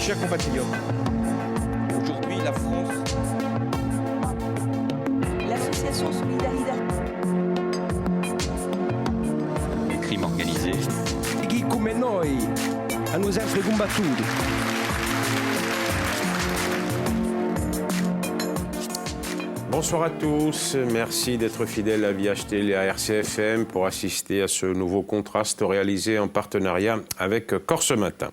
Chers compatriotes, aujourd'hui la France... L'association Solidaridad. Le crime organisé. Chi come noi hanno sempre combattuto. Bonsoir à tous, merci d'être fidèles à VHTL et à RCFM pour assister à ce nouveau contraste réalisé en partenariat avec Corse Matin.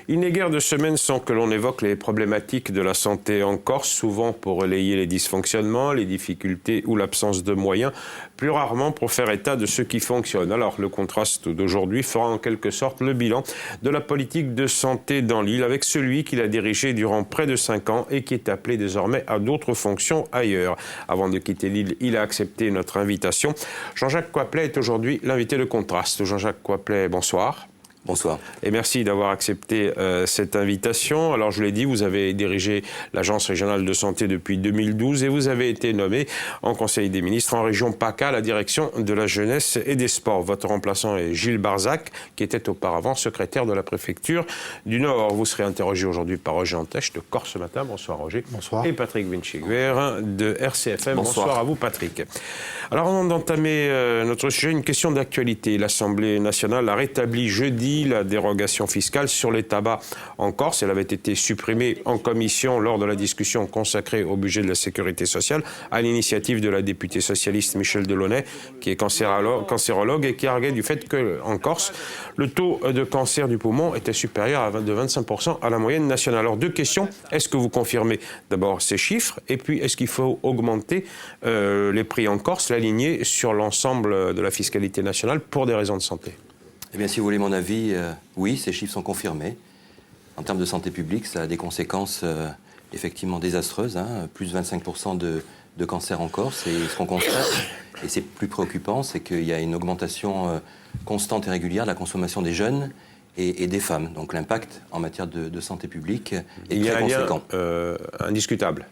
Il n'est guère de semaine sans que l'on évoque les problématiques de la santé en Corse, souvent pour relayer les dysfonctionnements, les difficultés ou l'absence de moyens, plus rarement pour faire état de ce qui fonctionne. Alors le contraste d'aujourd'hui fera en quelque sorte le bilan de la politique de santé dans l'île avec celui qu'il a dirigé durant près de 5 ans et qui est appelé désormais à d'autres fonctions ailleurs. Avant de quitter l'île, il a accepté notre invitation. Jean-Jacques Coiplet est aujourd'hui l'invité de contraste. Jean-Jacques Coiplet, bonsoir. Bonsoir. Et merci d'avoir accepté cette invitation. Alors, je l'ai dit, vous avez dirigé l'Agence régionale de santé depuis 2012 et vous avez été nommé en Conseil des ministres en région PACA à la direction de la jeunesse et des sports. Votre remplaçant est Gilles Barzac, qui était auparavant secrétaire de la préfecture du Nord. Vous serez interrogé aujourd'hui par Roger Antèche de Corse Matin. Bonsoir Roger. Bonsoir. Et Patrick Vinciguer de RCFM. Bonsoir à vous Patrick. Alors, avant d'entamer notre sujet, une question d'actualité. L'Assemblée nationale a rétabli jeudi la dérogation fiscale sur les tabacs en Corse. Elle avait été supprimée en commission lors de la discussion consacrée au budget de la sécurité sociale à l'initiative de la députée socialiste Michèle Delaunay, qui est cancérologue et qui arguait du fait qu'en Corse, le taux de cancer du poumon était supérieur de 25% à la moyenne nationale. Alors deux questions. Est-ce que vous confirmez d'abord ces chiffres? Et puis est-ce qu'il faut augmenter les prix en Corse, l'aligner sur l'ensemble de la fiscalité nationale pour des raisons de santé? Eh bien, si vous voulez mon avis, oui, ces chiffres sont confirmés. En termes de santé publique, ça a des conséquences effectivement désastreuses. Plus de 25% de cancer en Corse. Et ce qu'on constate, et c'est plus préoccupant, c'est qu'il y a une augmentation constante et régulière de la consommation des jeunes et des femmes. Donc l'impact en matière de santé publique est très conséquent. Il y a un lien indiscutable.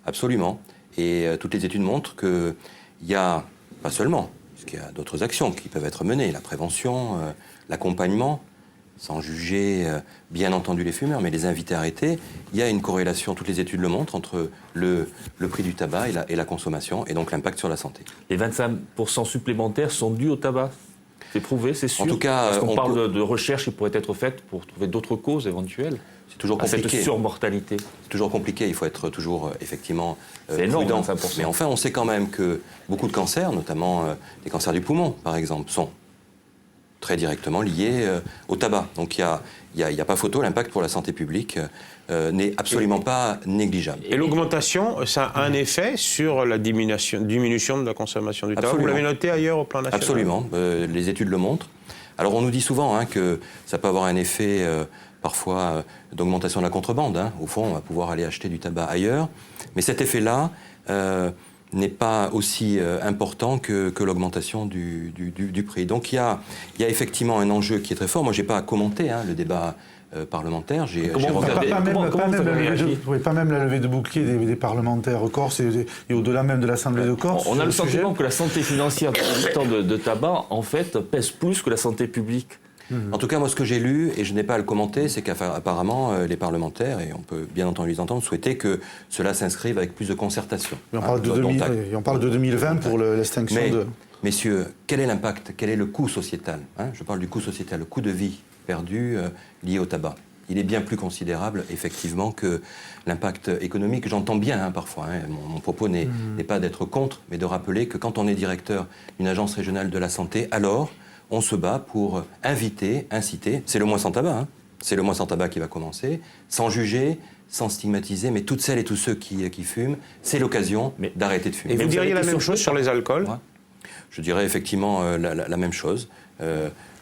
Absolument. Et toutes les études montrent qu'il y a, pas seulement, parce qu'il y a d'autres actions qui peuvent être menées, la prévention, l'accompagnement, sans juger bien entendu les fumeurs, mais les inviter à arrêter. Il y a une corrélation, toutes les études le montrent, entre le prix du tabac et la consommation, et donc l'impact sur la santé. Les 25% supplémentaires sont dus au tabac. C'est prouvé, c'est sûr. En tout cas, parce qu'on parle de recherche qui pourrait être faite pour trouver d'autres causes éventuelles. C'est toujours compliqué. Cette surmortalité. C'est toujours compliqué, il faut être toujours effectivement c'est énorme, prudent. 25%. Mais enfin, on sait quand même que beaucoup de cancers, notamment les cancers du poumon, par exemple, sont très directement liés au tabac. Donc il n'y a pas photo, l'impact pour la santé publique n'est absolument pas négligeable. Et l'augmentation, ça a un effet sur la diminution de la consommation du tabac. Absolument. Vous l'avez noté ailleurs au plan national? Absolument, les études le montrent. Alors on nous dit souvent que ça peut avoir un effet parfois d'augmentation de la contrebande. Au fond, on va pouvoir aller acheter du tabac ailleurs. Mais cet effet-là n'est pas aussi important que l'augmentation du prix. Donc il y a effectivement un enjeu qui est très fort. Moi, je n'ai pas à commenter le débat parlementaire. Pas même la levée de bouclier des parlementaires corse et au-delà même de l'Assemblée de Corse. On a le sentiment que la santé financière des producteurs de tabac, en fait, pèse plus que la santé publique. En tout cas, moi, ce que j'ai lu, et je n'ai pas à le commenter, c'est qu'apparemment, les parlementaires, et on peut bien entendu les entendre, souhaitaient que cela s'inscrive avec plus de concertation. On parle de 2020 pour l'extinction de... Messieurs, quel est l'impact, quel est le coût sociétal? Je parle du coût sociétal, le coût de vie perdu lié au tabac. Il est bien plus considérable, effectivement, que l'impact économique. J'entends bien parfois, mon propos n'est pas d'être contre, mais de rappeler que quand on est directeur d'une agence régionale de la santé, alors on se bat pour inviter, inciter, c'est le mois sans tabac, c'est le mois sans tabac qui va commencer, sans juger, sans stigmatiser, mais toutes celles et tous ceux qui fument, c'est l'occasion d'arrêter de fumer. Et vous diriez la même chose sur les alcools? Je dirais effectivement la même chose.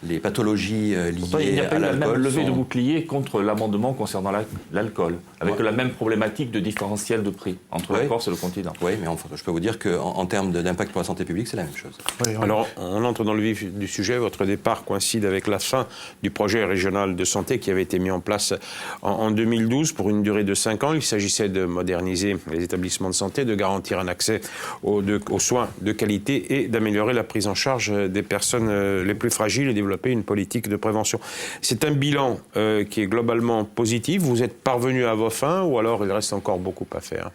Les pathologies liées il n'y a pas à eu la l'alcool même levée de bouclier contre l'amendement concernant l'alcool, avec la même problématique de différentiel de prix entre la Corse et le continent. Oui, mais enfin, je peux vous dire qu'en termes d'impact pour la santé publique, c'est la même chose. Oui, alors, on entre dans le vif du sujet. Votre départ coïncide avec la fin du projet régional de santé qui avait été mis en place en 2012 pour une durée de 5 ans. Il s'agissait de moderniser les établissements de santé, de garantir un accès aux soins de qualité et d'améliorer la prise en charge des personnes les plus fragiles et développer développer une politique de prévention. C'est un bilan qui est globalement positif. Vous êtes parvenu à vos fins ou alors il reste encore beaucoup à faire?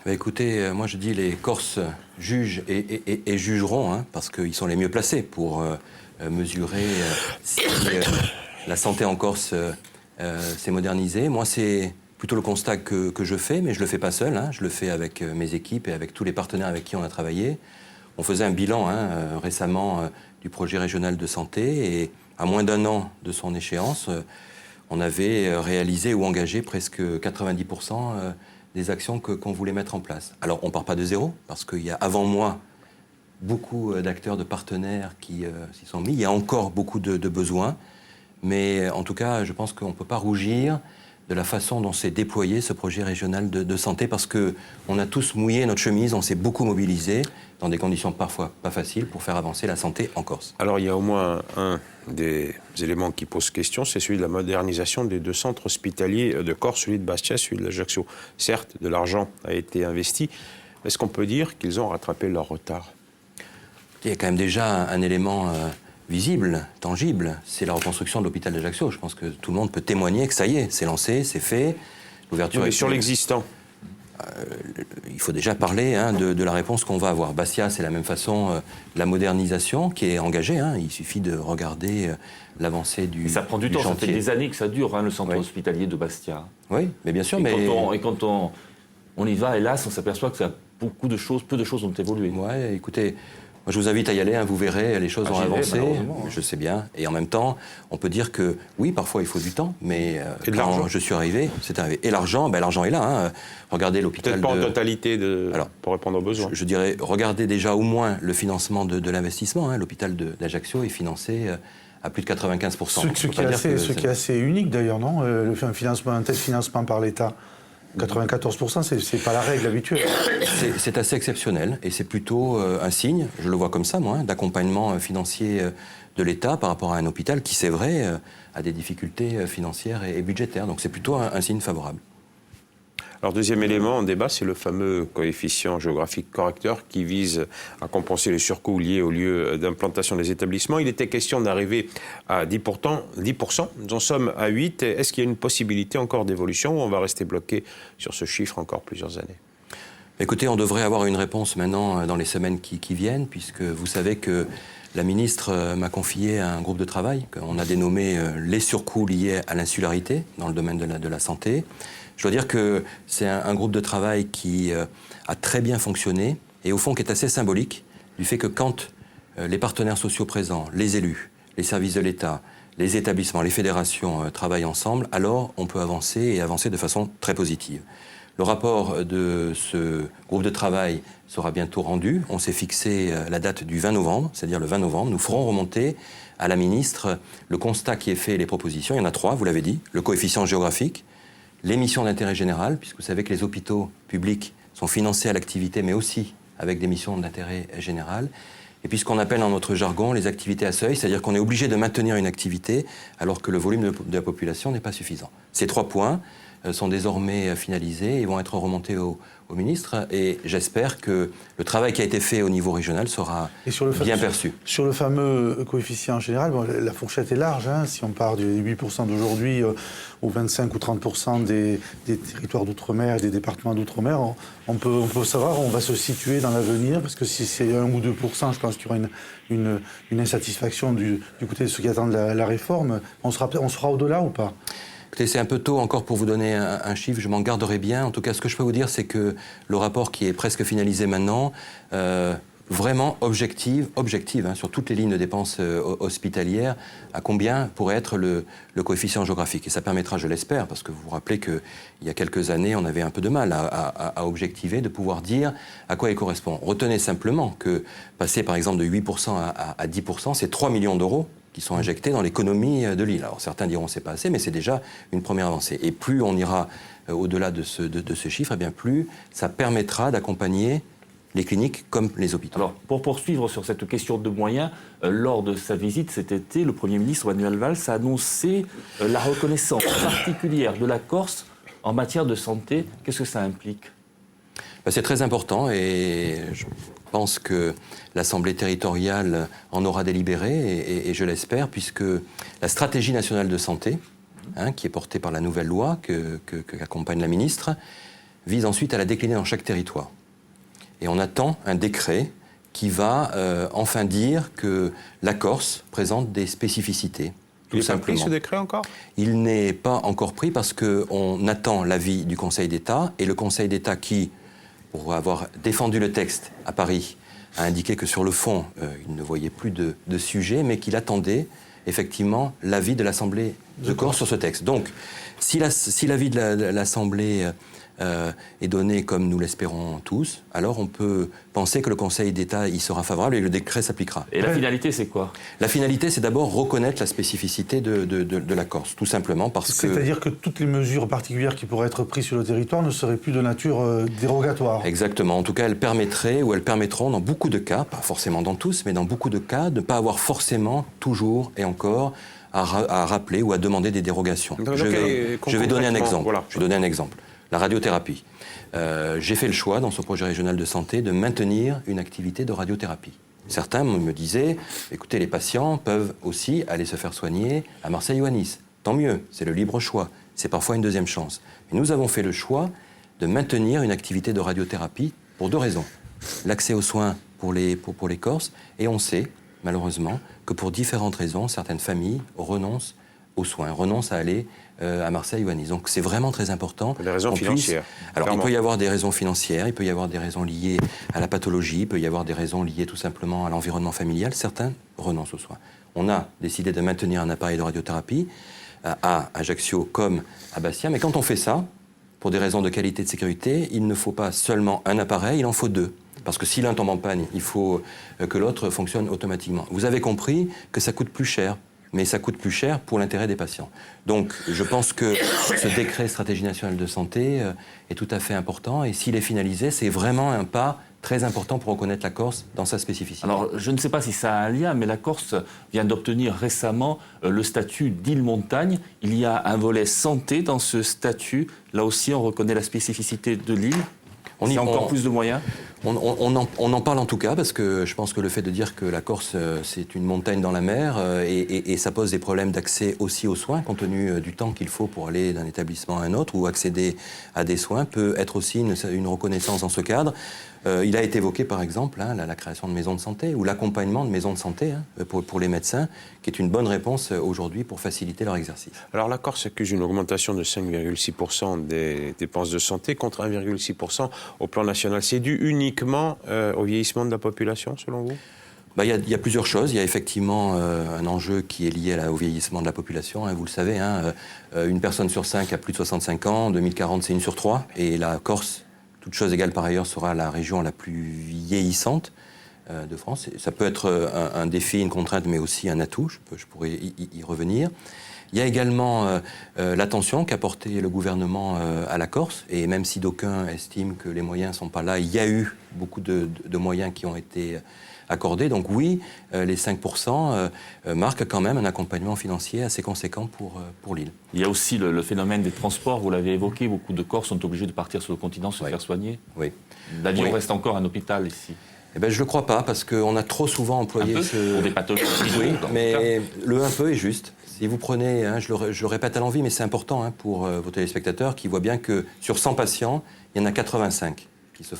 Écoutez, moi je dis les Corses jugent et jugeront, hein, parce qu'ils sont les mieux placés pour mesurer si la santé en Corse s'est modernisée. Moi c'est plutôt le constat que je fais, mais je ne le fais pas seul, hein, je le fais avec mes équipes et avec tous les partenaires avec qui on a travaillé. On faisait un bilan récemment du projet régional de santé et à moins d'1 an de son échéance, on avait réalisé ou engagé presque 90% des actions qu'on voulait mettre en place. Alors, on ne part pas de zéro, parce qu'il y a avant moi beaucoup d'acteurs, de partenaires qui s'y sont mis. Il y a encore beaucoup de besoins, mais en tout cas, je pense qu'on ne peut pas rougir de la façon dont s'est déployé ce projet régional de santé, parce qu'on a tous mouillé notre chemise, on s'est beaucoup mobilisé, dans des conditions parfois pas faciles, pour faire avancer la santé en Corse. Alors, il y a au moins un des éléments qui pose question, c'est celui de la modernisation des 2 centres hospitaliers de Corse, celui de Bastia, celui de l'Ajaccio. Certes, de l'argent a été investi. Est-ce qu'on peut dire qu'ils ont rattrapé leur retard? Il y a quand même déjà un élément visible, tangible, c'est la reconstruction de l'hôpital d'Ajaccio. Je pense que tout le monde peut témoigner que ça y est, c'est lancé, c'est fait. L'ouverture est sur l'existant. Il faut déjà parler de la réponse qu'on va avoir. Bastia, c'est la même façon, la modernisation qui est engagée. Il suffit de regarder l'avancée du chantier. Ça prend du temps, ça fait des années que ça dure, le centre hospitalier de Bastia. Oui, mais bien sûr. Et quand on y va, hélas, on s'aperçoit que peu de choses ont évolué. Oui, écoutez, moi je vous invite à y aller, vous verrez, les choses ont avancé, je sais bien. Et en même temps, on peut dire que, oui, parfois il faut du temps, mais quand je suis arrivé, c'est arrivé. Et l'argent, l'argent est là. Regardez l'hôpital. Peut-être pas en totalité pour répondre aux besoins. Je dirais, regardez déjà au moins le financement de l'investissement. L'hôpital d'Ajaccio est financé à plus de 95%. Ce qui est assez unique d'ailleurs, non? Un tel financement par l'État. 94%, c'est pas la règle habituelle. C'est assez exceptionnel et c'est plutôt un signe, je le vois comme ça moi, d'accompagnement financier de l'État par rapport à un hôpital qui, c'est vrai, a des difficultés financières et budgétaires. Donc c'est plutôt un signe favorable. Alors, deuxième élément en débat, c'est le fameux coefficient géographique correcteur qui vise à compenser les surcoûts liés au lieu d'implantation des établissements. Il était question d'arriver à 10%. Nous en sommes à 8%. Est-ce qu'il y a une possibilité encore d'évolution ou on va rester bloqué sur ce chiffre encore plusieurs années? Écoutez, on devrait avoir une réponse maintenant dans les semaines qui viennent, puisque vous savez que la ministre m'a confié un groupe de travail qu'on a dénommé les surcoûts liés à l'insularité dans le domaine de la santé. Je dois dire que c'est un groupe de travail qui a très bien fonctionné et au fond qui est assez symbolique du fait que quand les partenaires sociaux présents, les élus, les services de l'État, les établissements, les fédérations travaillent ensemble, alors on peut avancer et avancer de façon très positive. Le rapport de ce groupe de travail sera bientôt rendu. On s'est fixé la date du 20 novembre, c'est-à-dire le 20 novembre. Nous ferons remonter à la ministre le constat qui est fait et les propositions. Il y en a 3, vous l'avez dit. Le coefficient géographique, les missions d'intérêt général, puisque vous savez que les hôpitaux publics sont financés à l'activité, mais aussi avec des missions d'intérêt général. Et puis ce qu'on appelle dans notre jargon les activités à seuil, c'est-à-dire qu'on est obligé de maintenir une activité alors que le volume de la population n'est pas suffisant. Ces 3 points sont désormais finalisés et vont être remontés au ministre. Et j'espère que le travail qui a été fait au niveau régional sera bien perçu. Sur le fameux coefficient général, la fourchette est large. Si on part du 8% d'aujourd'hui aux 25 ou 30% des territoires d'outre-mer et des départements d'outre-mer, on peut savoir où on va se situer dans l'avenir. Parce que si c'est 1 ou 2%, je pense qu'il y aura une insatisfaction du côté de ceux qui attendent la réforme. On sera au-delà ou pas? Écoutez, c'est un peu tôt encore pour vous donner un chiffre, je m'en garderai bien. En tout cas, ce que je peux vous dire, c'est que le rapport qui est presque finalisé maintenant, vraiment objective sur toutes les lignes de dépenses hospitalières, à combien pourrait être le coefficient géographique. Et ça permettra, je l'espère, parce que vous vous rappelez qu'il y a quelques années, on avait un peu de mal à objectiver, de pouvoir dire à quoi il correspond. Retenez simplement que passer par exemple de 8% à 10%, c'est 3 millions d'euros qui sont injectés dans l'économie de l'île. Alors certains diront c'est pas assez, mais c'est déjà une première avancée. Et plus on ira au-delà de ce chiffre, et bien plus ça permettra d'accompagner les cliniques comme les hôpitaux. Alors, pour poursuivre sur cette question de moyens, lors de sa visite cet été, le Premier ministre Manuel Valls a annoncé la reconnaissance particulière de la Corse en matière de santé. Qu'est-ce que ça implique ? C'est très important et pense que l'Assemblée territoriale en aura délibéré, et je l'espère, puisque la stratégie nationale de santé, qui est portée par la nouvelle loi qu'accompagne la ministre, vise ensuite à la décliner dans chaque territoire. Et on attend un décret qui va enfin dire que la Corse présente des spécificités. Il n'est pas pris ce décret encore ? Il n'est pas encore pris parce qu'on attend l'avis du Conseil d'État, et le Conseil d'État qui, pour avoir défendu le texte à Paris, a indiqué que sur le fond, il ne voyait plus de sujet, mais qu'il attendait effectivement l'avis de l'Assemblée de Corse sur ce texte. Donc, si l'avis de l'Assemblée est donné comme nous l'espérons tous, alors on peut penser que le Conseil d'État y sera favorable et le décret s'appliquera. Et la finalité, c'est quoi ? La finalité, c'est d'abord reconnaître la spécificité de la Corse, tout simplement parce que... C'est-à-dire que toutes les mesures particulières qui pourraient être prises sur le territoire ne seraient plus de nature dérogatoire. Exactement. En tout cas, elles permettraient, ou elles permettront dans beaucoup de cas, pas forcément dans tous, mais dans beaucoup de cas, de ne pas avoir forcément, toujours et encore, à rappeler ou à demander des dérogations. Je vais donner un exemple. Voilà. Je vais donner un exemple. La radiothérapie. J'ai fait le choix, dans ce projet régional de santé, de maintenir une activité de radiothérapie. Certains me disaient, écoutez, les patients peuvent aussi aller se faire soigner à Marseille ou à Nice. Tant mieux, c'est le libre choix. C'est parfois une deuxième chance. Mais nous avons fait le choix de maintenir une activité de radiothérapie pour 2 raisons. L'accès aux soins pour les Corses, et on sait, malheureusement, que pour différentes raisons, certaines familles renoncent aux soins, renoncent à aller à Marseille ou à Nice. Donc c'est vraiment très important. Des raisons financières. Alors il peut y avoir des raisons financières, il peut y avoir des raisons liées à la pathologie, il peut y avoir des raisons liées tout simplement à l'environnement familial. Certains renoncent aux soins. On a décidé de maintenir un appareil de radiothérapie à Ajaccio comme à Bastia, mais quand on fait ça, pour des raisons de qualité et de sécurité, il ne faut pas seulement un appareil, il en faut 2. Parce que si l'un tombe en panne, il faut que l'autre fonctionne automatiquement. Vous avez compris que ça coûte plus cher, mais ça coûte plus cher pour l'intérêt des patients. Donc je pense que ce décret stratégie nationale de santé est tout à fait important, et s'il est finalisé, c'est vraiment un pas très important pour reconnaître la Corse dans sa spécificité. Alors, je ne sais pas si ça a un lien, mais la Corse vient d'obtenir récemment le statut d'île-montagne. Il y a un volet santé dans ce statut. Là aussi, on reconnaît la spécificité de l'île. C'est encore plus de moyens ? On en parle en tout cas, parce que je pense que le fait de dire que la Corse, c'est une montagne dans la mer, et ça pose des problèmes d'accès aussi aux soins, compte tenu du temps qu'il faut pour aller d'un établissement à un autre, ou accéder à des soins, peut être aussi une reconnaissance dans ce cadre. Il a été évoqué, par exemple, la création de maisons de santé, ou l'accompagnement de maisons de santé pour les médecins, qui est une bonne réponse aujourd'hui pour faciliter leur exercice. Alors la Corse accuse une augmentation de 5,6% des dépenses de santé contre 1,6% au plan national. C'est dû uniquement au vieillissement de la population, selon vous ? Il y a plusieurs choses. Il y a effectivement un enjeu qui est lié au vieillissement de la population. Vous le savez, une personne sur 5 a plus de 65 ans. En 2040, c'est 1 sur 3. Et la Corse, toute chose égale par ailleurs, sera la région la plus vieillissante de France. Ça peut être un défi, une contrainte, mais aussi un atout. Je pourrais y revenir. Il y a également l'attention qu'a porté le gouvernement à la Corse. Et même si d'aucuns estiment que les moyens ne sont pas là, il y a eu beaucoup de moyens qui ont été accordés. Donc oui, les 5% marquent quand même un accompagnement financier assez conséquent pour l'île. Il y a aussi le phénomène des transports, vous l'avez évoqué, beaucoup de Corses sont obligés de partir sur le continent se faire soigner. Oui. L'avion reste encore un hôpital ici. Je ne le crois pas, parce qu'on a trop souvent employé pour des pathologies. Oui, mais le un peu est juste. Si vous prenez, je le répète à l'envi, mais c'est important pour vos téléspectateurs qui voient bien que sur 100 patients, il y en a 85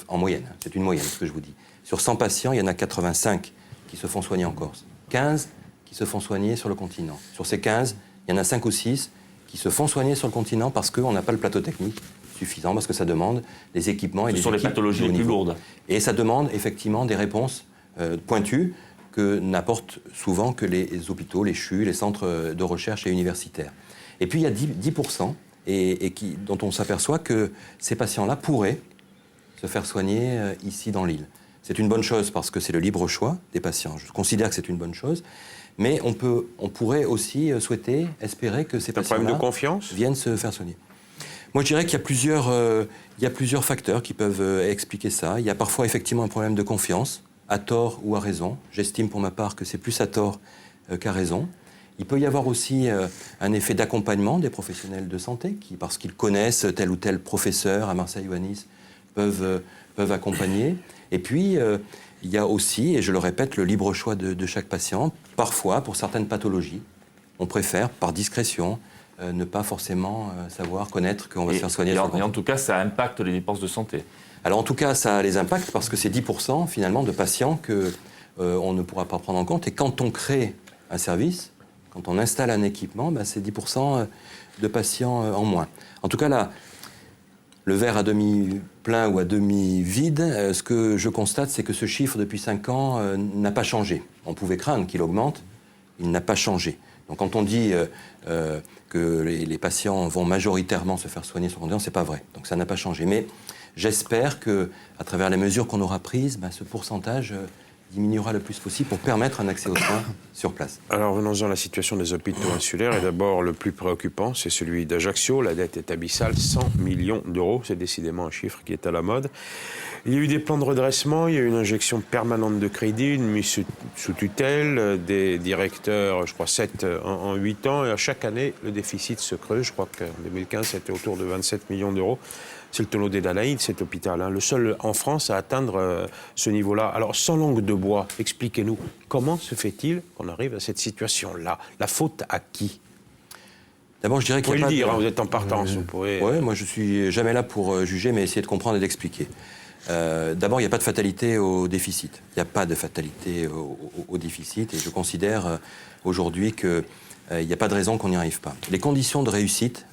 en moyenne. C'est une moyenne, ce que je vous dis. Sur 100 patients, il y en a 85 qui se font soigner en Corse. 15 qui se font soigner sur le continent. Sur ces 15, il y en a 5 ou 6 qui se font soigner sur le continent parce qu'on n'a pas le plateau technique suffisant, parce que ça demande des équipements et des équipes. Ce sont les pathologies les plus lourdes. Et ça demande effectivement des réponses pointues que n'apportent souvent que les hôpitaux, les CHU, les centres de recherche et universitaires. Et puis il y a 10% dont on s'aperçoit que ces patients-là pourraient se faire soigner ici dans l'île. C'est une bonne chose parce que c'est le libre choix des patients. Je considère que c'est une bonne chose. Mais on pourrait aussi souhaiter, espérer que ces patients-là viennent se faire soigner. Moi, je dirais qu'il y a plusieurs facteurs qui peuvent expliquer ça. Il y a parfois effectivement un problème de confiance, à tort ou à raison. J'estime pour ma part que c'est plus à tort qu'à raison. Il peut y avoir aussi un effet d'accompagnement des professionnels de santé qui, parce qu'ils connaissent tel ou tel professeur à Marseille ou à Nice, peuvent accompagner. Et puis, il y a aussi, et je le répète, le libre choix de chaque patient. Parfois, pour certaines pathologies, on préfère, par discrétion, ne pas forcément savoir, connaître qu'on va se faire soigner. Et en tout cas, ça impacte les dépenses de santé. Alors en tout cas, ça les impacte parce que c'est 10% finalement de patients qu'on ne pourra pas prendre en compte. Et quand on crée un service, quand on installe un équipement, c'est 10% de patients en moins. En tout cas, là, le verre à demi plein ou à demi vide, ce que je constate, c'est que ce chiffre, depuis 5 ans, n'a pas changé. On pouvait craindre qu'il augmente, il n'a pas changé. Donc quand on dit que les patients vont majoritairement se faire soigner sur condition, c'est pas vrai. Donc ça n'a pas changé. Mais j'espère qu'à travers les mesures qu'on aura prises, ce pourcentage diminuera le plus possible pour permettre un accès aux soins sur place. Alors venons-en à la situation des hôpitaux insulaires. Et d'abord, le plus préoccupant, c'est celui d'Ajaccio. La dette est abyssale, 100 millions d'euros. C'est décidément un chiffre qui est à la mode. Il y a eu des plans de redressement, il y a eu une injection permanente de crédit, une mise sous tutelle, des directeurs, je crois 7 en 8 ans. Et à chaque année, le déficit se creuse. Je crois qu'en 2015, c'était autour de 27 millions d'euros. C'est le tonneau des Danaïdes, cet hôpital, le seul en France à atteindre ce niveau-là. Alors, sans langue de bois, expliquez-nous, comment se fait-il qu'on arrive à cette situation-là? La faute à qui? D'abord, je dirais qu'il y a pas le dire, vous êtes en partance, vous pouvez... Oui, moi je suis jamais là pour juger, mais essayer de comprendre et d'expliquer. D'abord, il n'y a pas de fatalité au déficit. Il n'y a pas de fatalité au déficit, et je considère aujourd'hui que il n'y a pas de raison qu'on n'y arrive pas. Les conditions de réussite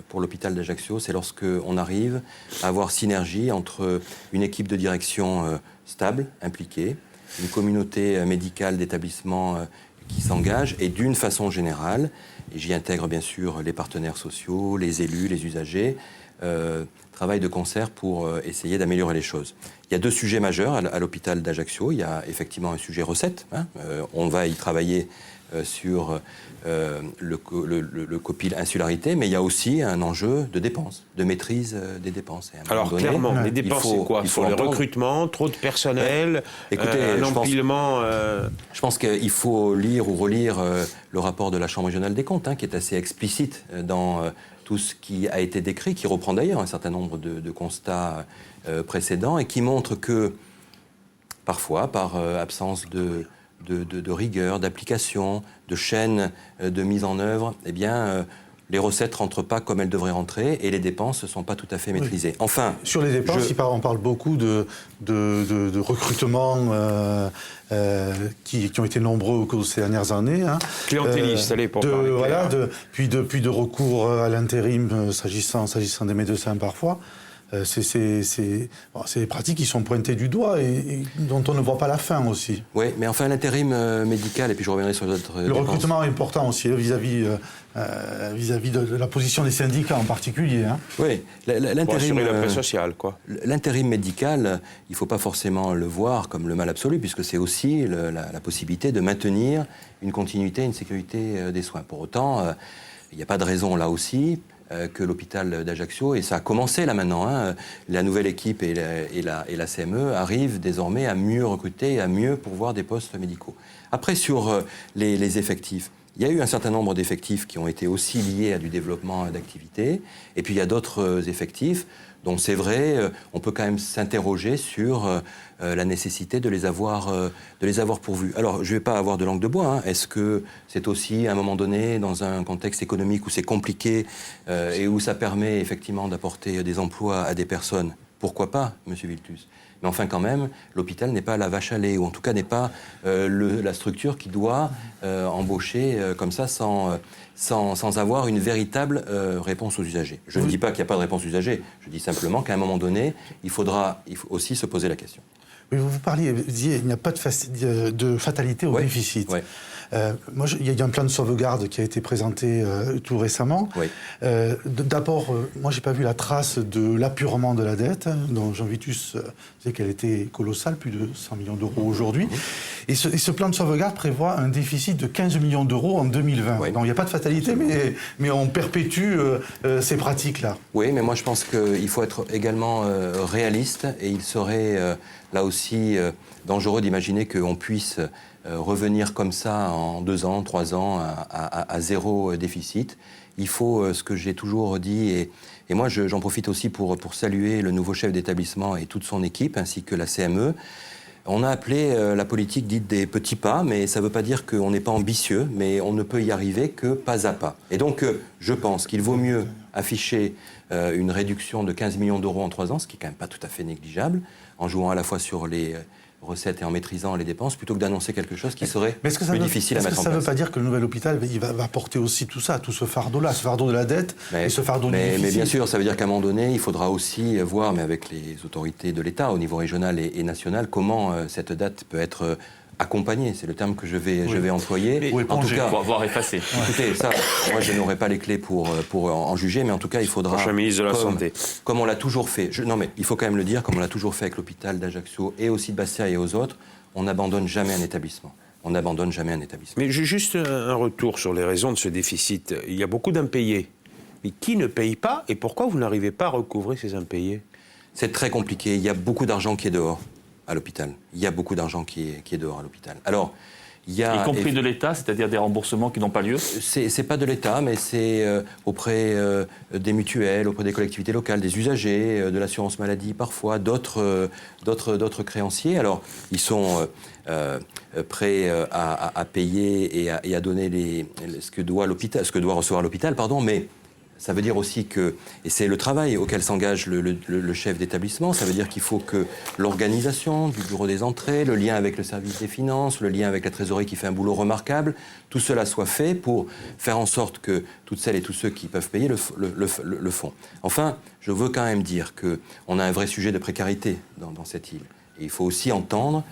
pour l'hôpital d'Ajaccio, c'est lorsqu'on arrive à avoir synergie entre une équipe de direction stable, impliquée, une communauté médicale d'établissements qui s'engage, et d'une façon générale, et j'y intègre bien sûr les partenaires sociaux, les élus, les usagers, travaillent de concert pour essayer d'améliorer les choses. Il y a 2 sujets majeurs à l'hôpital d'Ajaccio. Il y a effectivement un sujet recette. On va y travailler sur le copil insularité, mais il y a aussi un enjeu de dépenses, de maîtrise des dépenses. Alors clairement, les dépenses, c'est quoi? Il faut les recrutements, trop de personnel, écoutez, un empilement... Je pense qu'il faut lire ou relire le rapport de la Chambre régionale des comptes, qui est assez explicite dans tout ce qui a été décrit, qui reprend d'ailleurs un certain nombre de constats précédents et qui montre que, parfois, par absence de rigueur, d'application, de chaîne de mise en œuvre, eh bien, les recettes ne rentrent pas comme elles devraient rentrer et les dépenses ne sont pas tout à fait maîtrisées. Oui. Enfin, sur les dépenses, on parle beaucoup de recrutements qui ont été nombreux au cours de ces dernières années. Clientélistes, allez, pour parler voilà, puis de recours à l'intérim s'agissant des médecins parfois. C'est des pratiques qui sont pointées du doigt et dont on ne voit pas la fin aussi. Oui, mais enfin l'intérim médical, et puis je reviendrai sur d'autres... Le recrutement est important aussi vis-à-vis de la position des syndicats en particulier. Oui, l'intérim... la paix sociale, quoi. L'intérim médical, il ne faut pas forcément le voir comme le mal absolu, puisque c'est aussi la possibilité de maintenir une continuité, une sécurité des soins. Pour autant, il n'y a pas de raison là aussi que l'hôpital d'Ajaccio, et ça a commencé là maintenant, la nouvelle équipe et la CME arrivent désormais à mieux recruter et à mieux pourvoir des postes médicaux. Après, sur les effectifs, il y a eu un certain nombre d'effectifs qui ont été aussi liés à du développement d'activités, et puis il y a d'autres effectifs dont c'est vrai, on peut quand même s'interroger sur la nécessité de les avoir pourvus. Alors, je ne vais pas avoir de langue de bois. Est-ce que c'est aussi, à un moment donné, dans un contexte économique où c'est compliqué et où ça permet effectivement d'apporter des emplois à des personnes? Pourquoi pas, Monsieur Viltus? Mais enfin, quand même, l'hôpital n'est pas la vache à lait, ou en tout cas n'est pas la structure qui doit embaucher comme ça sans avoir une véritable réponse aux usagers. Je ne dis pas qu'il n'y a pas de réponse aux usagers, je dis simplement qu'à un moment donné, il faut aussi se poser la question. Oui, vous disiez qu'il n'y a pas de fatalité au déficit. Ouais. Il y a un plan de sauvegarde qui a été présenté tout récemment. Oui. D'abord, moi, je n'ai pas vu la trace de l'apurement de la dette, dont Jean Vitus disait qu'elle était colossale, plus de 100 millions d'euros aujourd'hui. Et ce plan de sauvegarde prévoit un déficit de 15 millions d'euros en 2020. Oui. Donc il n'y a pas de fatalité, mais on perpétue ces pratiques-là. Oui, mais moi je pense qu'il faut être également réaliste, et il serait là aussi dangereux d'imaginer qu'on puisse revenir comme ça en 2 ans, 3 ans à zéro déficit. Il faut, ce que j'ai toujours dit, et moi j'en profite aussi pour saluer le nouveau chef d'établissement et toute son équipe, ainsi que la CME, On a appelé la politique dite des petits pas, mais ça ne veut pas dire qu'on n'est pas ambitieux, mais on ne peut y arriver que pas à pas. Et donc, je pense qu'il vaut mieux afficher une réduction de 15 millions d'euros en 3 ans, ce qui n'est quand même pas tout à fait négligeable, en jouant à la fois sur les recettes et en maîtrisant les dépenses, plutôt que d'annoncer quelque chose qui serait plus difficile à mettre en place. Est-ce que ça ne veut pas dire que le nouvel hôpital va porter aussi tout ça, tout ce fardeau-là, ce fardeau de la dette et ce fardeau du déficit? Mais bien sûr, ça veut dire qu'à un moment donné, il faudra aussi voir, mais avec les autorités de l'État, au niveau régional et national, comment cette dette peut être accompagner, c'est le terme que je vais employer. En tout cas, voire effacer. Écoutez, ça, moi je n'aurai pas les clés pour en juger, mais en tout cas il faudra... Prochain ministre de la Santé. Comme on l'a toujours fait, non mais il faut quand même le dire, comme on l'a toujours fait avec l'hôpital d'Ajaccio et aussi de Bastia et aux autres, on n'abandonne jamais un établissement. On n'abandonne jamais un établissement. Mais juste un retour sur les raisons de ce déficit. Il y a beaucoup d'impayés. Mais qui ne paye pas et pourquoi vous n'arrivez pas à recouvrer ces impayés? C'est très compliqué, il y a beaucoup d'argent qui est dehors à l'hôpital. Il y a beaucoup d'argent qui est dehors à l'hôpital. Alors, il y a... Y compris de l'État, c'est-à-dire des remboursements qui n'ont pas lieu? C'est pas de l'État, mais c'est auprès des mutuelles, auprès des collectivités locales, des usagers, de l'assurance maladie parfois, d'autres créanciers. Alors, ils sont prêts à payer et à donner ce que doit recevoir l'hôpital, mais... Ça veut dire aussi que, et c'est le travail auquel s'engage le chef d'établissement, ça veut dire qu'il faut que l'organisation du bureau des entrées, le lien avec le service des finances, le lien avec la trésorerie qui fait un boulot remarquable, tout cela soit fait pour faire en sorte que toutes celles et tous ceux qui peuvent payer le font. Enfin, je veux quand même dire qu'on a un vrai sujet de précarité dans cette île. Et il faut aussi entendre,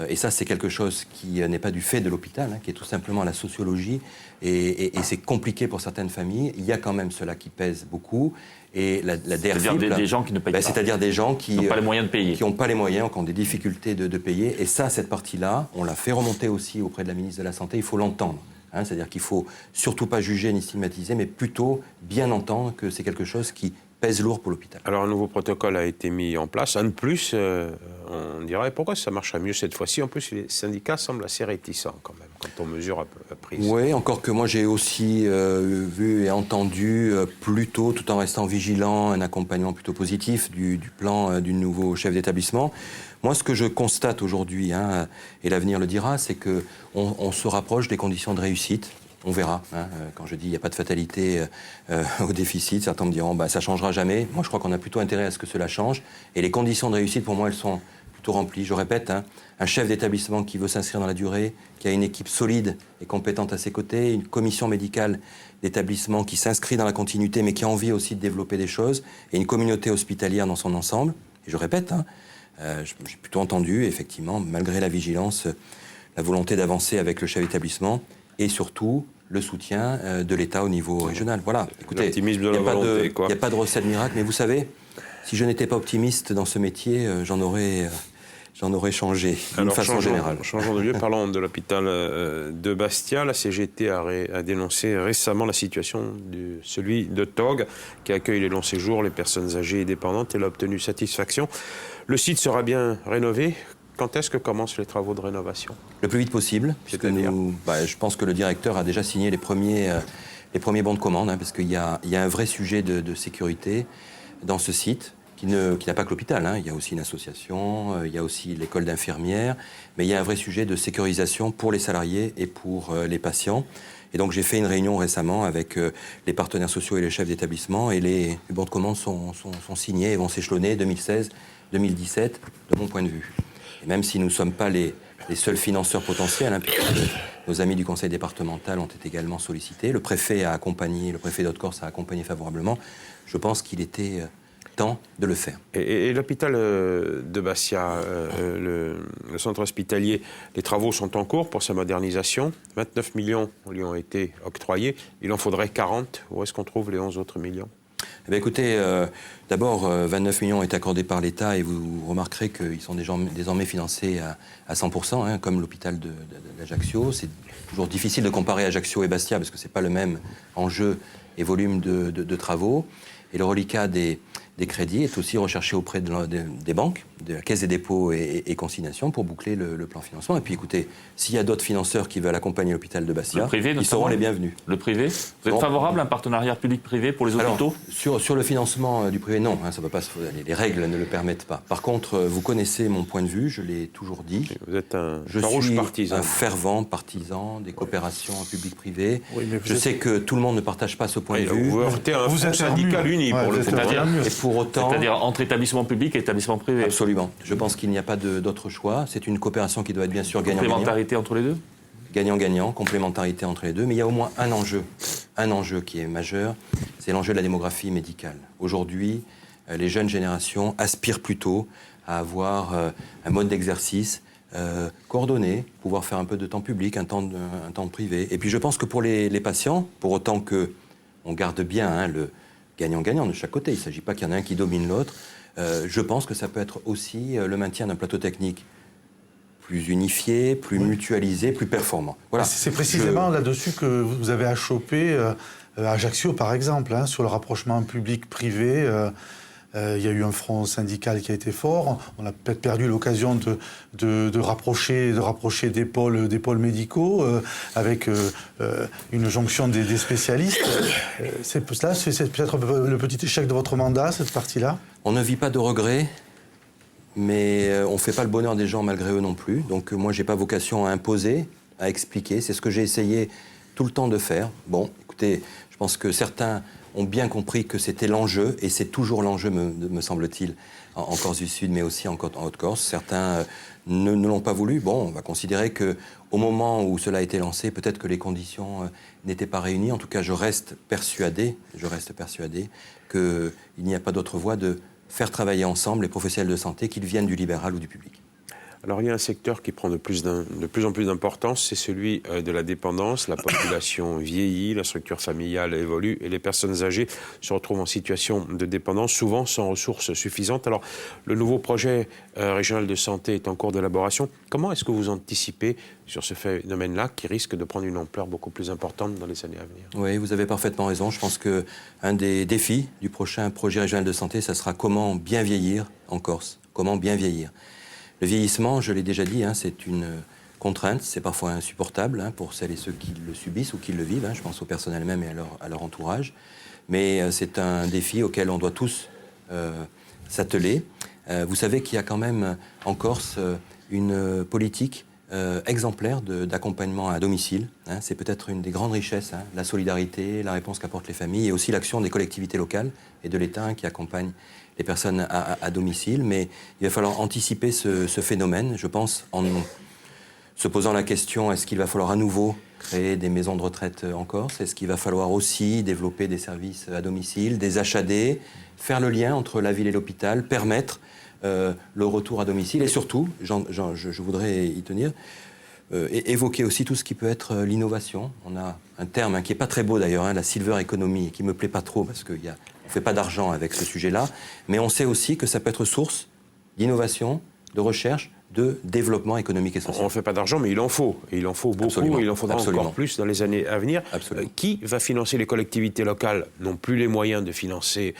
et ça c'est quelque chose qui n'est pas du fait de l'hôpital, qui est tout simplement la sociologie, et c'est compliqué pour certaines familles. Il y a quand même cela qui pèse beaucoup. Et la DERFIP, c'est-à-dire des gens qui ne payent pas. C'est-à-dire des gens qui n'ont pas les moyens de payer. Qui n'ont pas les moyens, qui ont des difficultés de payer. Et ça, cette partie-là, on l'a fait remonter aussi auprès de la ministre de la Santé, il faut l'entendre. C'est-à-dire qu'il ne faut surtout pas juger ni stigmatiser, mais plutôt bien entendre que c'est quelque chose qui pèse lourd pour l'hôpital. Alors un nouveau protocole a été mis en place. Un de plus, on dirait pourquoi ça marcherait mieux cette fois-ci. En plus, les syndicats semblent assez réticents quand même, quand on mesure à prise. Oui, encore que moi j'ai aussi vu et entendu plutôt, tout en restant vigilant, un accompagnement plutôt positif du plan du nouveau chef d'établissement. Moi, ce que je constate aujourd'hui, et l'avenir le dira, c'est qu'on se rapproche des conditions de réussite. On verra. Quand je dis il n'y a pas de fatalité au déficit, certains me diront ça ne changera jamais. Moi, je crois qu'on a plutôt intérêt à ce que cela change. Et les conditions de réussite, pour moi, elles sont plutôt remplies. Je répète, un chef d'établissement qui veut s'inscrire dans la durée, qui a une équipe solide et compétente à ses côtés, une commission médicale d'établissement qui s'inscrit dans la continuité, mais qui a envie aussi de développer des choses, et une communauté hospitalière dans son ensemble. Et je répète, j'ai plutôt entendu, effectivement, malgré la vigilance, la volonté d'avancer avec le chef d'établissement, et surtout le soutien de l'État au niveau régional. Voilà, écoutez, il n'y a pas de recette miracle, mais vous savez, si je n'étais pas optimiste dans ce métier, j'en aurais changé d'une façon générale. Changeons de lieu, parlons de l'hôpital de Bastia. La CGT a dénoncé récemment la situation de celui de Tog, qui accueille les longs séjours, les personnes âgées et dépendantes. Elle a obtenu satisfaction. Le site sera bien rénové. Quand est-ce que commencent les travaux de rénovation? Le plus vite possible, puisque je pense que le directeur a déjà signé les premiers bons de commande, parce qu'il y a un vrai sujet de sécurité dans ce site, qui n'a pas que l'hôpital. Il y a aussi une association, il y a aussi l'école d'infirmières, mais il y a un vrai sujet de sécurisation pour les salariés et pour les patients. Et donc j'ai fait une réunion récemment avec les partenaires sociaux et les chefs d'établissement, et les bons de commande sont signés et vont s'échelonner 2016-2017, de mon point de vue. Et même si nous ne sommes pas les seuls financeurs potentiels, puisque nos amis du conseil départemental ont été également sollicités, le préfet d'Haute-Corse a accompagné favorablement, je pense qu'il était temps de le faire. Et l'hôpital de Bastia, le centre hospitalier, les travaux sont en cours pour sa modernisation. 29 millions lui ont été octroyés. Il en faudrait 40. Où est-ce qu'on trouve les 11 autres millions? Écoutez, d'abord, 29 millions ont été accordés par l'État et vous remarquerez qu'ils sont désormais financés à 100%, comme l'hôpital d'Ajaccio. C'est toujours difficile de comparer Ajaccio et Bastia parce que ce n'est pas le même enjeu et volume de travaux. Et le reliquat des des crédits est aussi recherché auprès des banques, de la Caisse des dépôts et consignations pour boucler le plan financement. Et puis écoutez, s'il y a d'autres financeurs qui veulent accompagner l'hôpital de Bastia, ils seront les bienvenus. Le privé, vous êtes favorable à un partenariat public-privé pour les hôpitaux? Alors, sur le financement du privé, non, ça va pas, les règles ne le permettent pas. Par contre, vous connaissez mon point de vue, je l'ai toujours dit. Vous êtes un farouche partisan. Un fervent partisan des coopérations public-privé. Oui, je sais que tout le monde ne partage pas ce point de vue. Vous heurtez un front syndical uni pour le C'est-à-dire entre établissements publics et établissements privés. Absolument. Je pense qu'il n'y a pas d'autre choix. C'est une coopération qui doit être bien sûr gagnant-gagnant. Complémentarité entre les deux? Gagnant-gagnant, complémentarité entre les deux. Mais il y a au moins un enjeu qui est majeur, c'est l'enjeu de la démographie médicale. Aujourd'hui, les jeunes générations aspirent plutôt à avoir un mode d'exercice coordonné, pouvoir faire un peu de temps public, un temps privé. Et puis je pense que pour les patients, pour autant qu'on garde bien le gagnant-gagnant de chaque côté, il ne s'agit pas qu'il y en ait un qui domine l'autre, je pense que ça peut être aussi le maintien d'un plateau technique plus unifié, plus mutualisé, plus performant. Voilà. C'est précisément là-dessus que vous avez achoppé Ajaccio, par exemple, sur le rapprochement public-privé. Il y a eu un front syndical qui a été fort. On a peut-être perdu l'occasion de rapprocher des pôles médicaux avec une jonction des spécialistes. C'est peut-être le petit échec de votre mandat, cette partie-là? On ne vit pas de regrets, mais on ne fait pas le bonheur des gens malgré eux non plus. Donc moi, je n'ai pas vocation à imposer, à expliquer. C'est ce que j'ai essayé tout le temps de faire. Bon, écoutez, je pense que certains ont bien compris que c'était l'enjeu, et c'est toujours l'enjeu, me semble-t-il, en Corse du Sud, mais aussi en Haute-Corse. Certains ne l'ont pas voulu. Bon, on va considérer qu'au moment où cela a été lancé, peut-être que les conditions n'étaient pas réunies. En tout cas, je reste persuadé qu'il n'y a pas d'autre voie de faire travailler ensemble les professionnels de santé, qu'ils viennent du libéral ou du public. Alors il y a un secteur qui prend de plus en plus d'importance, c'est celui de la dépendance. La population vieillit, la structure familiale évolue et les personnes âgées se retrouvent en situation de dépendance, souvent sans ressources suffisantes. Alors le nouveau projet régional de santé est en cours d'élaboration. Comment est-ce que vous anticipez sur ce phénomène-là qui risque de prendre une ampleur beaucoup plus importante dans les années à venir? Oui, vous avez parfaitement raison. Je pense qu'un des défis du prochain projet régional de santé, ça sera comment bien vieillir en Corse. Comment bien vieillir. Le vieillissement, je l'ai déjà dit, c'est une contrainte, c'est parfois insupportable pour celles et ceux qui le subissent ou qui le vivent. Je pense au personnel même et à leur entourage. Mais c'est un défi auquel on doit tous s'atteler. Vous savez qu'il y a quand même en Corse une politique exemplaire d'accompagnement à domicile. C'est peut-être une des grandes richesses, la solidarité, la réponse qu'apportent les familles et aussi l'action des collectivités locales et de l'État qui accompagnent les personnes à domicile. Mais il va falloir anticiper ce phénomène, je pense, en se posant la question, est-ce qu'il va falloir à nouveau créer des maisons de retraite en Corse? Est-ce qu'il va falloir aussi développer des services à domicile, des HAD, faire le lien entre la ville et l'hôpital, permettre le retour à domicile et surtout, je voudrais y tenir, évoquer aussi tout ce qui peut être l'innovation. On a un terme qui n'est pas très beau d'ailleurs, la silver economy, et qui ne me plaît pas trop parce qu'on ne fait pas d'argent avec ce sujet-là, mais on sait aussi que ça peut être source d'innovation, de recherche, de développement économique et social. On ne fait pas d'argent, mais il en faut. Et il en faut beaucoup, Absolument. Et il en faudra encore plus dans les années à venir. Qui va financer les collectivités locales? N'ont plus les moyens de financer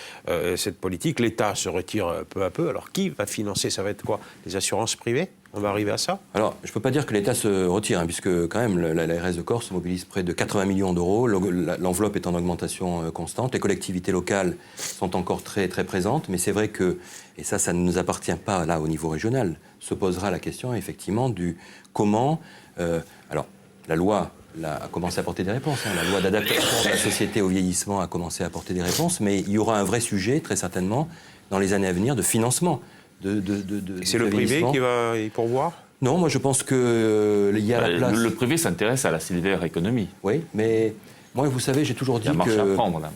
cette politique. L'État se retire peu à peu. Alors qui va financer? Ça va être quoi? Les assurances privées? On va arriver à ça? Alors, je ne peux pas dire que l'État se retire, puisque quand même l'ARS de Corse mobilise près de 80 millions d'euros. L'enveloppe est en augmentation constante. Les collectivités locales sont encore très, très présentes. Mais c'est vrai que, et ça ne nous appartient pas là au niveau régional, se posera la question effectivement du comment... alors, la loi a commencé à apporter des réponses. La loi d'adaptation de la société au vieillissement a commencé à apporter des réponses. Mais il y aura un vrai sujet, très certainement, dans les années à venir, de financement. C'est le privé qui va y pourvoir? Non, moi je pense qu'il y a la place... Le privé s'intéresse à la silver economy. Oui, mais moi, vous savez, j'ai toujours dit que... Il y a marché à prendre, là.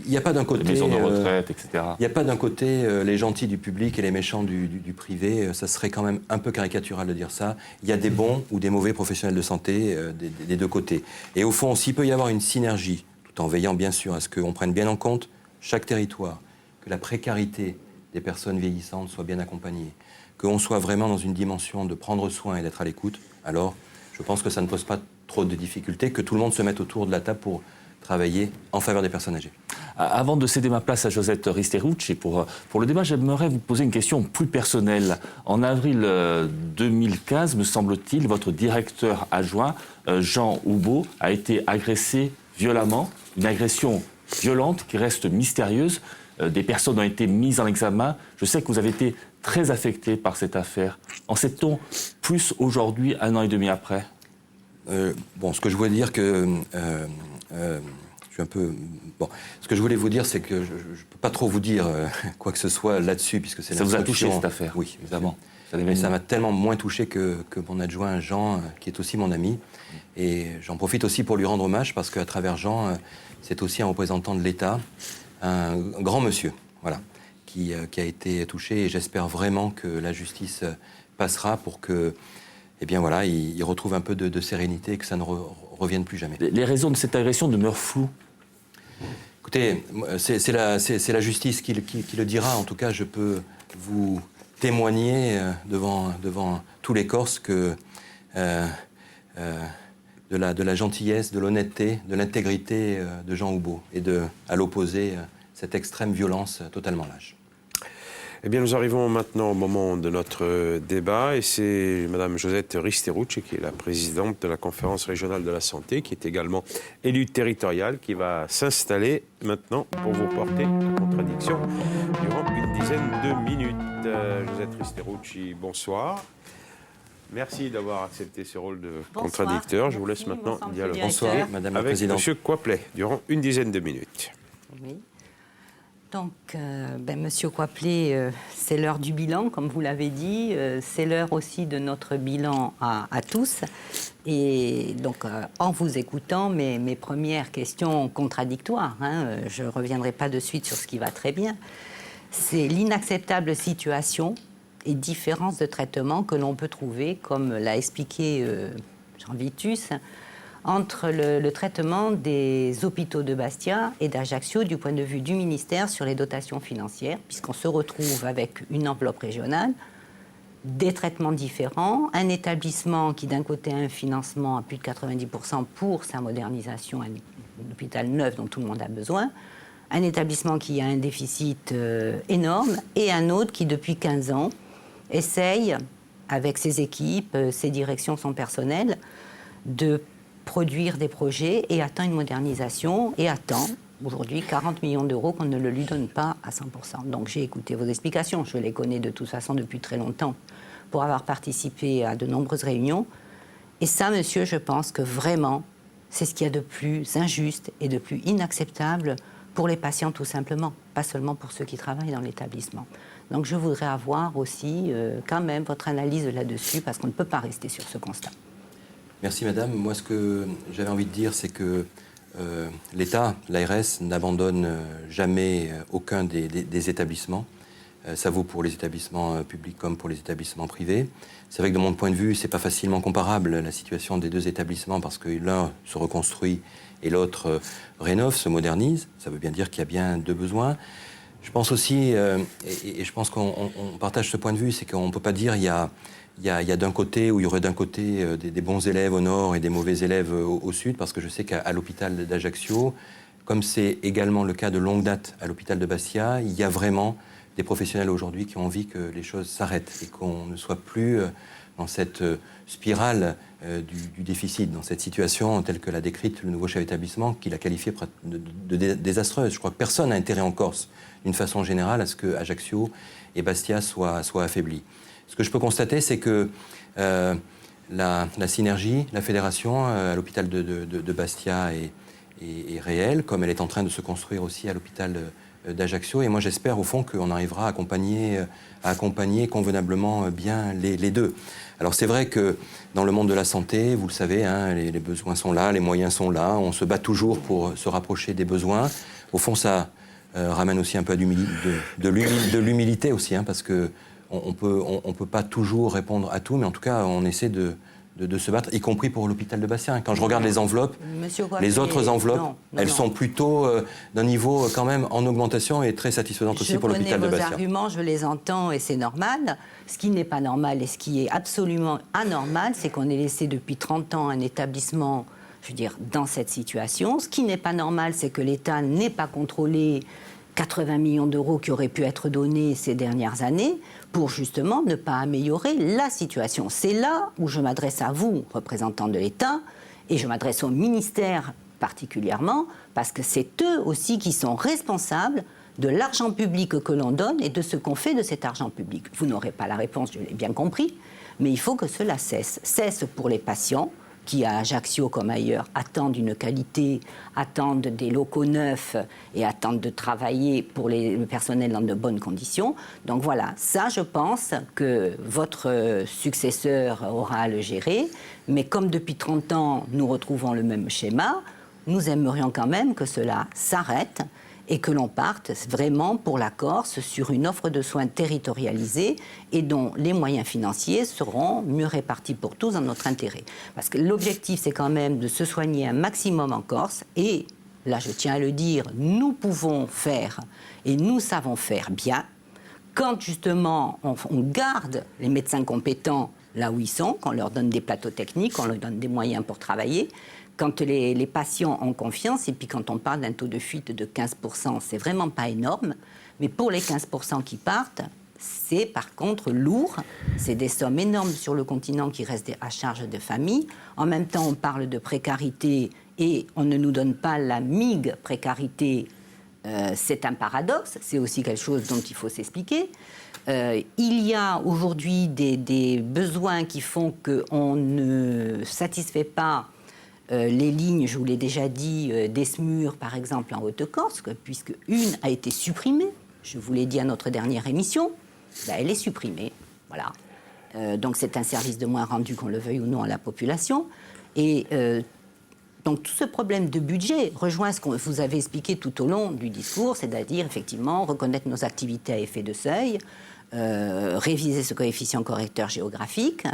Il n'y a pas d'un côté... Les maisons de retraite, etc. Il n'y a pas d'un côté les gentils du public et les méchants du privé. Ça serait quand même un peu caricatural de dire ça. Il y a des bons ou des mauvais professionnels de santé des deux côtés. Et au fond, s'il peut y avoir une synergie, tout en veillant bien sûr à ce qu'on prenne bien en compte chaque territoire, que la précarité des personnes vieillissantes soient bien accompagnées, qu'on soit vraiment dans une dimension de prendre soin et d'être à l'écoute, alors je pense que ça ne pose pas trop de difficultés, que tout le monde se mette autour de la table pour travailler en faveur des personnes âgées. Avant de céder ma place à Josette Risterucci pour le débat, j'aimerais vous poser une question plus personnelle. En avril 2015, me semble-t-il, votre directeur adjoint, Jean Houbeau, a été agressé violemment, une agression violente qui reste mystérieuse. Des personnes ont été mises en examen. Je sais que vous avez été très affecté par cette affaire. En sait-on plus aujourd'hui, 1 an et demi après ? Ce que je voulais dire que... je suis un peu... Bon, ce que je voulais vous dire, c'est que je ne peux pas trop vous dire quoi que ce soit là-dessus, puisque c'est... Ça vous a touché, cette affaire ? Oui, évidemment. Mais ça m'a tellement moins touché que mon adjoint Jean, qui est aussi mon ami. Et j'en profite aussi pour lui rendre hommage, parce qu'à travers Jean, c'est aussi un représentant de l'État, un grand monsieur, voilà, qui a été touché. Et j'espère vraiment que la justice passera pour que, eh bien voilà, il retrouve un peu de sérénité et que ça ne revienne plus jamais. Les raisons de cette agression demeurent floues. Écoutez, c'est la justice qui le dira. En tout cas, je peux vous témoigner devant tous les Corses que de la gentillesse, de l'honnêteté, de l'intégrité de Jean Houbeau et à l'opposé, cette extrême violence totalement lâche. Eh bien, nous arrivons maintenant au moment de notre débat et c'est Mme Josette Risterucci, qui est la présidente de la Conférence régionale de la santé, qui est également élue territoriale, qui va s'installer maintenant pour vous porter la contradiction durant une dizaine de minutes. Josette Risterucci, bonsoir. Merci d'avoir accepté ce rôle de contradicteur. Je vous laisse maintenant dialoguer Madame la avec Présidente. M. Coiplet durant une dizaine de minutes. Oui. Donc, Monsieur Coiplet, c'est l'heure du bilan, comme vous l'avez dit. C'est l'heure aussi de notre bilan à tous. Et donc, en vous écoutant, mes premières questions contradictoires, je ne reviendrai pas de suite sur ce qui va très bien, c'est l'inacceptable situation et différence de traitement que l'on peut trouver, comme l'a expliqué Jean Vitus, entre le traitement des hôpitaux de Bastia et d'Ajaccio du point de vue du ministère sur les dotations financières, puisqu'on se retrouve avec une enveloppe régionale, des traitements différents, un établissement qui d'un côté a un financement à plus de 90% pour sa modernisation, un hôpital neuf dont tout le monde a besoin, un établissement qui a un déficit énorme et un autre qui depuis 15 ans essaye, avec ses équipes, ses directions, son personnel, de produire des projets et attend une modernisation et attend aujourd'hui 40 millions d'euros qu'on ne le lui donne pas à 100%. Donc j'ai écouté vos explications, je les connais de toute façon depuis très longtemps pour avoir participé à de nombreuses réunions. Et ça, monsieur, je pense que vraiment, c'est ce qu'il y a de plus injuste et de plus inacceptable pour les patients tout simplement, pas seulement pour ceux qui travaillent dans l'établissement. Donc je voudrais avoir aussi quand même votre analyse là-dessus parce qu'on ne peut pas rester sur ce constat. Merci Madame. Moi, ce que j'avais envie de dire, c'est que l'État, l'ARS, n'abandonne jamais aucun des établissements. Ça vaut pour les établissements publics comme pour les établissements privés. C'est vrai que de mon point de vue, c'est pas facilement comparable la situation des deux établissements parce que l'un se reconstruit et l'autre rénove, se modernise. Ça veut bien dire qu'il y a bien deux besoins. Je pense aussi, et je pense qu'on partage ce point de vue, c'est qu'on ne peut pas dire il y a d'un côté, où il y aurait d'un côté des bons élèves au nord et des mauvais élèves au sud, parce que je sais qu'à l'hôpital d'Ajaccio, comme c'est également le cas de longue date à l'hôpital de Bastia, il y a vraiment des professionnels aujourd'hui qui ont envie que les choses s'arrêtent et qu'on ne soit plus dans cette spirale du déficit, dans cette situation telle que l'a décrite le nouveau chef d'établissement, qu'il a qualifiée de désastreuse. Je crois que personne n'a intérêt en Corse, d'une façon générale, à ce que Ajaccio et Bastia soient affaiblis. Ce que je peux constater, c'est que la synergie, la fédération à l'hôpital de Bastia est réelle, comme elle est en train de se construire aussi à l'hôpital d'Ajaccio. Et moi, j'espère, au fond, qu'on arrivera à accompagner convenablement bien les deux. Alors, c'est vrai que dans le monde de la santé, vous le savez, les besoins sont là, les moyens sont là, on se bat toujours pour se rapprocher des besoins. Au fond, ça ramène aussi un peu de l'humilité aussi, parce que on peut pas toujours répondre à tout, mais en tout cas, on essaie de se battre, y compris pour l'hôpital de Bastia. Quand je regarde les enveloppes, les autres enveloppes, elles sont plutôt d'un niveau quand même en augmentation et très satisfaisante aussi pour l'hôpital de Bastia. Je connais vos arguments, je les entends et c'est normal. Ce qui n'est pas normal et ce qui est absolument anormal, c'est qu'on ait laissé depuis 30 ans un établissement je veux dire, dans cette situation. Ce qui n'est pas normal, c'est que l'État n'ait pas contrôlé 80 millions d'euros qui auraient pu être donnés ces dernières années pour justement ne pas améliorer la situation. C'est là où je m'adresse à vous, représentants de l'État, et je m'adresse au ministère particulièrement, parce que c'est eux aussi qui sont responsables de l'argent public que l'on donne et de ce qu'on fait de cet argent public. Vous n'aurez pas la réponse, je l'ai bien compris, mais il faut que cela cesse. Cesse pour les patients, qui à Ajaccio comme ailleurs attendent une qualité, attendent des locaux neufs et attendent de travailler pour le personnel dans de bonnes conditions. Donc voilà, ça je pense que votre successeur aura à le gérer, mais comme depuis 30 ans nous retrouvons le même schéma, nous aimerions quand même que cela s'arrête et que l'on parte vraiment pour la Corse sur une offre de soins territorialisée et dont les moyens financiers seront mieux répartis pour tous dans notre intérêt. Parce que l'objectif, c'est quand même de se soigner un maximum en Corse et, là je tiens à le dire, nous pouvons faire et nous savons faire bien quand justement on garde les médecins compétents là où ils sont, qu'on leur donne des plateaux techniques, qu'on leur donne des moyens pour travailler, quand les patients ont confiance, et puis quand on parle d'un taux de fuite de 15%, c'est vraiment pas énorme, mais pour les 15% qui partent, c'est par contre lourd, c'est des sommes énormes sur le continent qui restent à charge de famille. En même temps, on parle de précarité et on ne nous donne pas la migue précarité. C'est un paradoxe, c'est aussi quelque chose dont il faut s'expliquer. Il y a aujourd'hui des besoins qui font qu'on ne satisfait pas les lignes, je vous l'ai déjà dit, d'Esmur, par exemple, en Haute-Corse, puisque une a été supprimée, je vous l'ai dit à notre dernière émission, elle est supprimée, voilà. Donc c'est un service de moins rendu, qu'on le veuille ou non, à la population. Et donc tout ce problème de budget rejoint ce que vous avez expliqué tout au long du discours, c'est-à-dire, effectivement, reconnaître nos activités à effet de seuil, réviser ce coefficient correcteur géographique,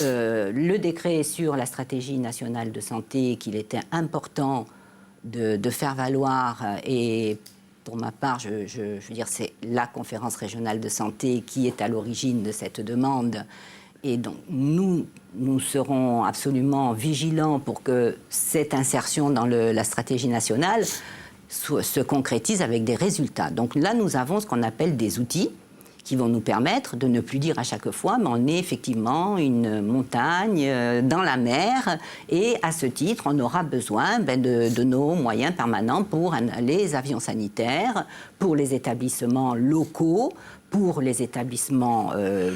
le décret sur la stratégie nationale de santé qu'il était important de faire valoir, et pour ma part, je veux dire, c'est la conférence régionale de santé qui est à l'origine de cette demande. Et donc, nous serons absolument vigilants pour que cette insertion dans la stratégie nationale se concrétise avec des résultats. Donc là, nous avons ce qu'on appelle des outils qui vont nous permettre de ne plus dire à chaque fois, mais on est effectivement une montagne dans la mer, et à ce titre, on aura besoin de nos moyens permanents pour les avions sanitaires, pour les établissements locaux, pour les établissements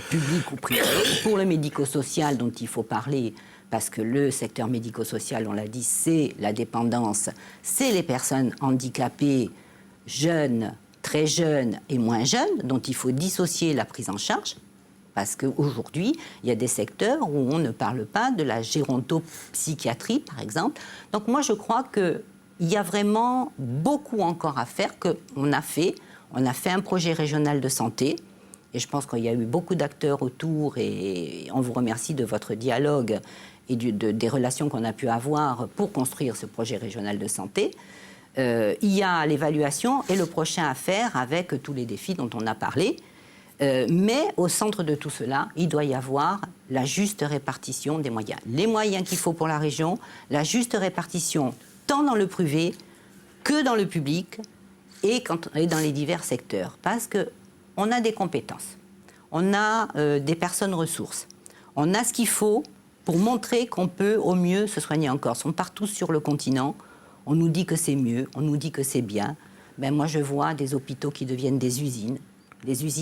publics ou privés, pour le médico-social dont il faut parler, parce que le secteur médico-social, on l'a dit, c'est la dépendance, c'est les personnes handicapées, jeunes, très jeunes et moins jeunes, dont il faut dissocier la prise en charge, parce qu'aujourd'hui, il y a des secteurs où on ne parle pas de la gérontopsychiatrie, par exemple. Donc moi, je crois qu'il y a vraiment beaucoup encore à faire, qu'on a fait. On a fait un projet régional de santé, et je pense qu'il y a eu beaucoup d'acteurs autour, et on vous remercie de votre dialogue et des relations qu'on a pu avoir pour construire ce projet régional de santé. Il y a l'évaluation et le prochain à faire avec tous les défis dont on a parlé. Mais au centre de tout cela, il doit y avoir la juste répartition des moyens. Les moyens qu'il faut pour la région, la juste répartition tant dans le privé que dans le public et dans les divers secteurs. Parce qu'on a des compétences, on a des personnes ressources, on a ce qu'il faut pour montrer qu'on peut au mieux se soigner en Corse. On part tous sur le continent. On nous dit que c'est mieux, on nous dit que c'est bien. Ben moi, je vois des hôpitaux qui deviennent des usines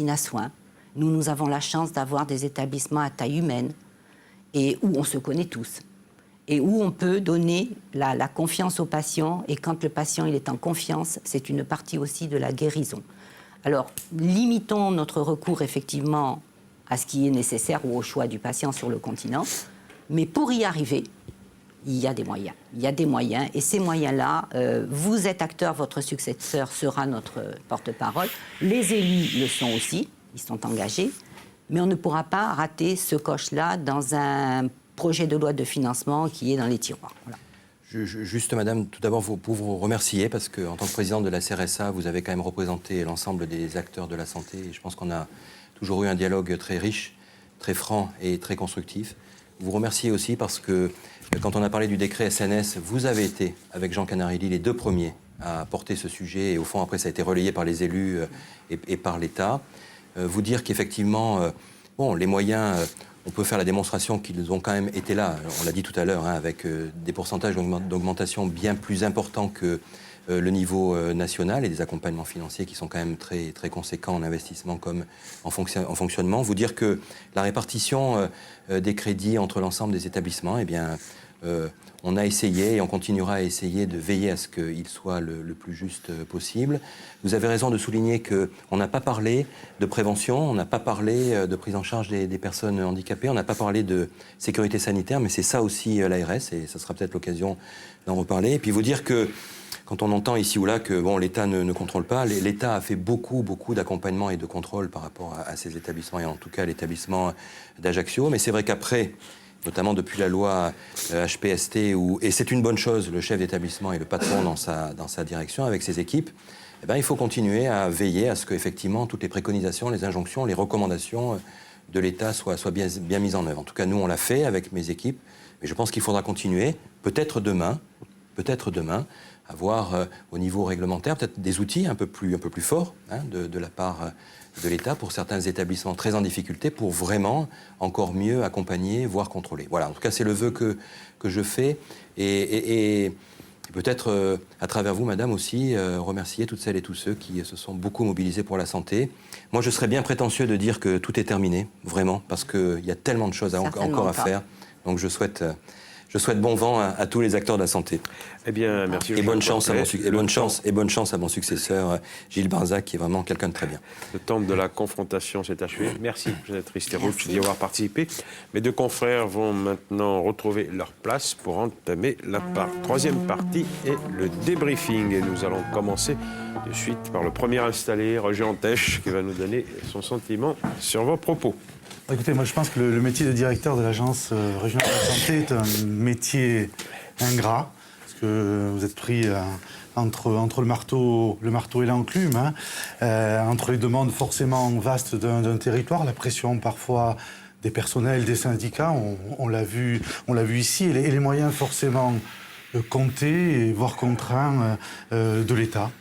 à soins. Nous avons la chance d'avoir des établissements à taille humaine et où on se connaît tous et où on peut donner la confiance au patient. Et quand le patient il est en confiance, c'est une partie aussi de la guérison. Alors, limitons notre recours effectivement à ce qui est nécessaire ou au choix du patient sur le continent. Mais pour y arriver, il y a des moyens. Il y a des moyens. Et ces moyens-là, vous êtes acteur, votre successeur sera notre porte-parole. Les élus le sont aussi, ils sont engagés. Mais on ne pourra pas rater ce coche-là dans un projet de loi de financement qui est dans les tiroirs. Voilà. Juste, madame, tout d'abord, pour vous remercier, parce qu'en tant que présidente de la CRSA, vous avez quand même représenté l'ensemble des acteurs de la santé. Et je pense qu'on a toujours eu un dialogue très riche, très franc et très constructif. Vous remercier aussi parce que Quand on a parlé du décret SNS, vous avez été, avec Jean Canarelli, les 2 premiers à porter ce sujet. Et au fond, après, ça a été relayé par les élus et par l'État. Vous dire qu'effectivement, les moyens, on peut faire la démonstration qu'ils ont quand même été là. On l'a dit tout à l'heure, avec des pourcentages d'augmentation bien plus importants que le niveau national et des accompagnements financiers qui sont quand même très, très conséquents en investissement comme en fonctionnement. Vous dire que la répartition des crédits entre l'ensemble des établissements, eh bien, on a essayé et on continuera à essayer de veiller à ce qu'il soit le plus juste possible. Vous avez raison de souligner qu'on n'a pas parlé de prévention, on n'a pas parlé de prise en charge des personnes handicapées, on n'a pas parlé de sécurité sanitaire, mais c'est ça aussi l'ARS et ça sera peut-être l'occasion d'en reparler. Et puis vous dire que quand on entend ici ou là que l'État ne contrôle pas, l'État a fait beaucoup d'accompagnement et de contrôle par rapport à ces établissements, et en tout cas l'établissement d'Ajaccio. Mais c'est vrai qu'après, notamment depuis la loi HPST, et c'est une bonne chose, le chef d'établissement est le patron dans sa direction avec ses équipes, il faut continuer à veiller à ce qu'effectivement toutes les préconisations, les injonctions, les recommandations de l'État soient bien mises en œuvre. En tout cas, nous, on l'a fait avec mes équipes, mais je pense qu'il faudra continuer, peut-être demain, avoir au niveau réglementaire peut-être des outils un peu plus forts de la part de l'État pour certains établissements très en difficulté pour vraiment encore mieux accompagner, voire contrôler. Voilà, en tout cas, c'est le vœu que je fais et peut-être à travers vous, madame, aussi remercier toutes celles et tous ceux qui se sont beaucoup mobilisés pour la santé. Moi, je serais bien prétentieux de dire que tout est terminé, vraiment, parce qu'il y a tellement de choses encore à faire. Donc je souhaite bon vent à tous les acteurs de la santé. Eh bien, merci. Et bonne chance à mon successeur, Gilles Barzac, qui est vraiment quelqu'un de très bien. Le temps de la confrontation s'est achevé. Merci, Jeannette Ristérouch, d'y avoir participé. Mes 2 confrères vont maintenant retrouver leur place pour entamer la troisième partie et le débriefing. Et nous allons commencer de suite par le premier installé, Roger Antèche, qui va nous donner son sentiment sur vos propos. Écoutez, moi je pense que le métier de directeur de l'Agence régionale de la santé est un métier ingrat, parce que vous êtes pris entre le marteau et l'enclume, entre les demandes forcément vastes d'un territoire, la pression parfois des personnels, des syndicats, on l'a vu ici, et les moyens forcément comptés, voire contraints de l'État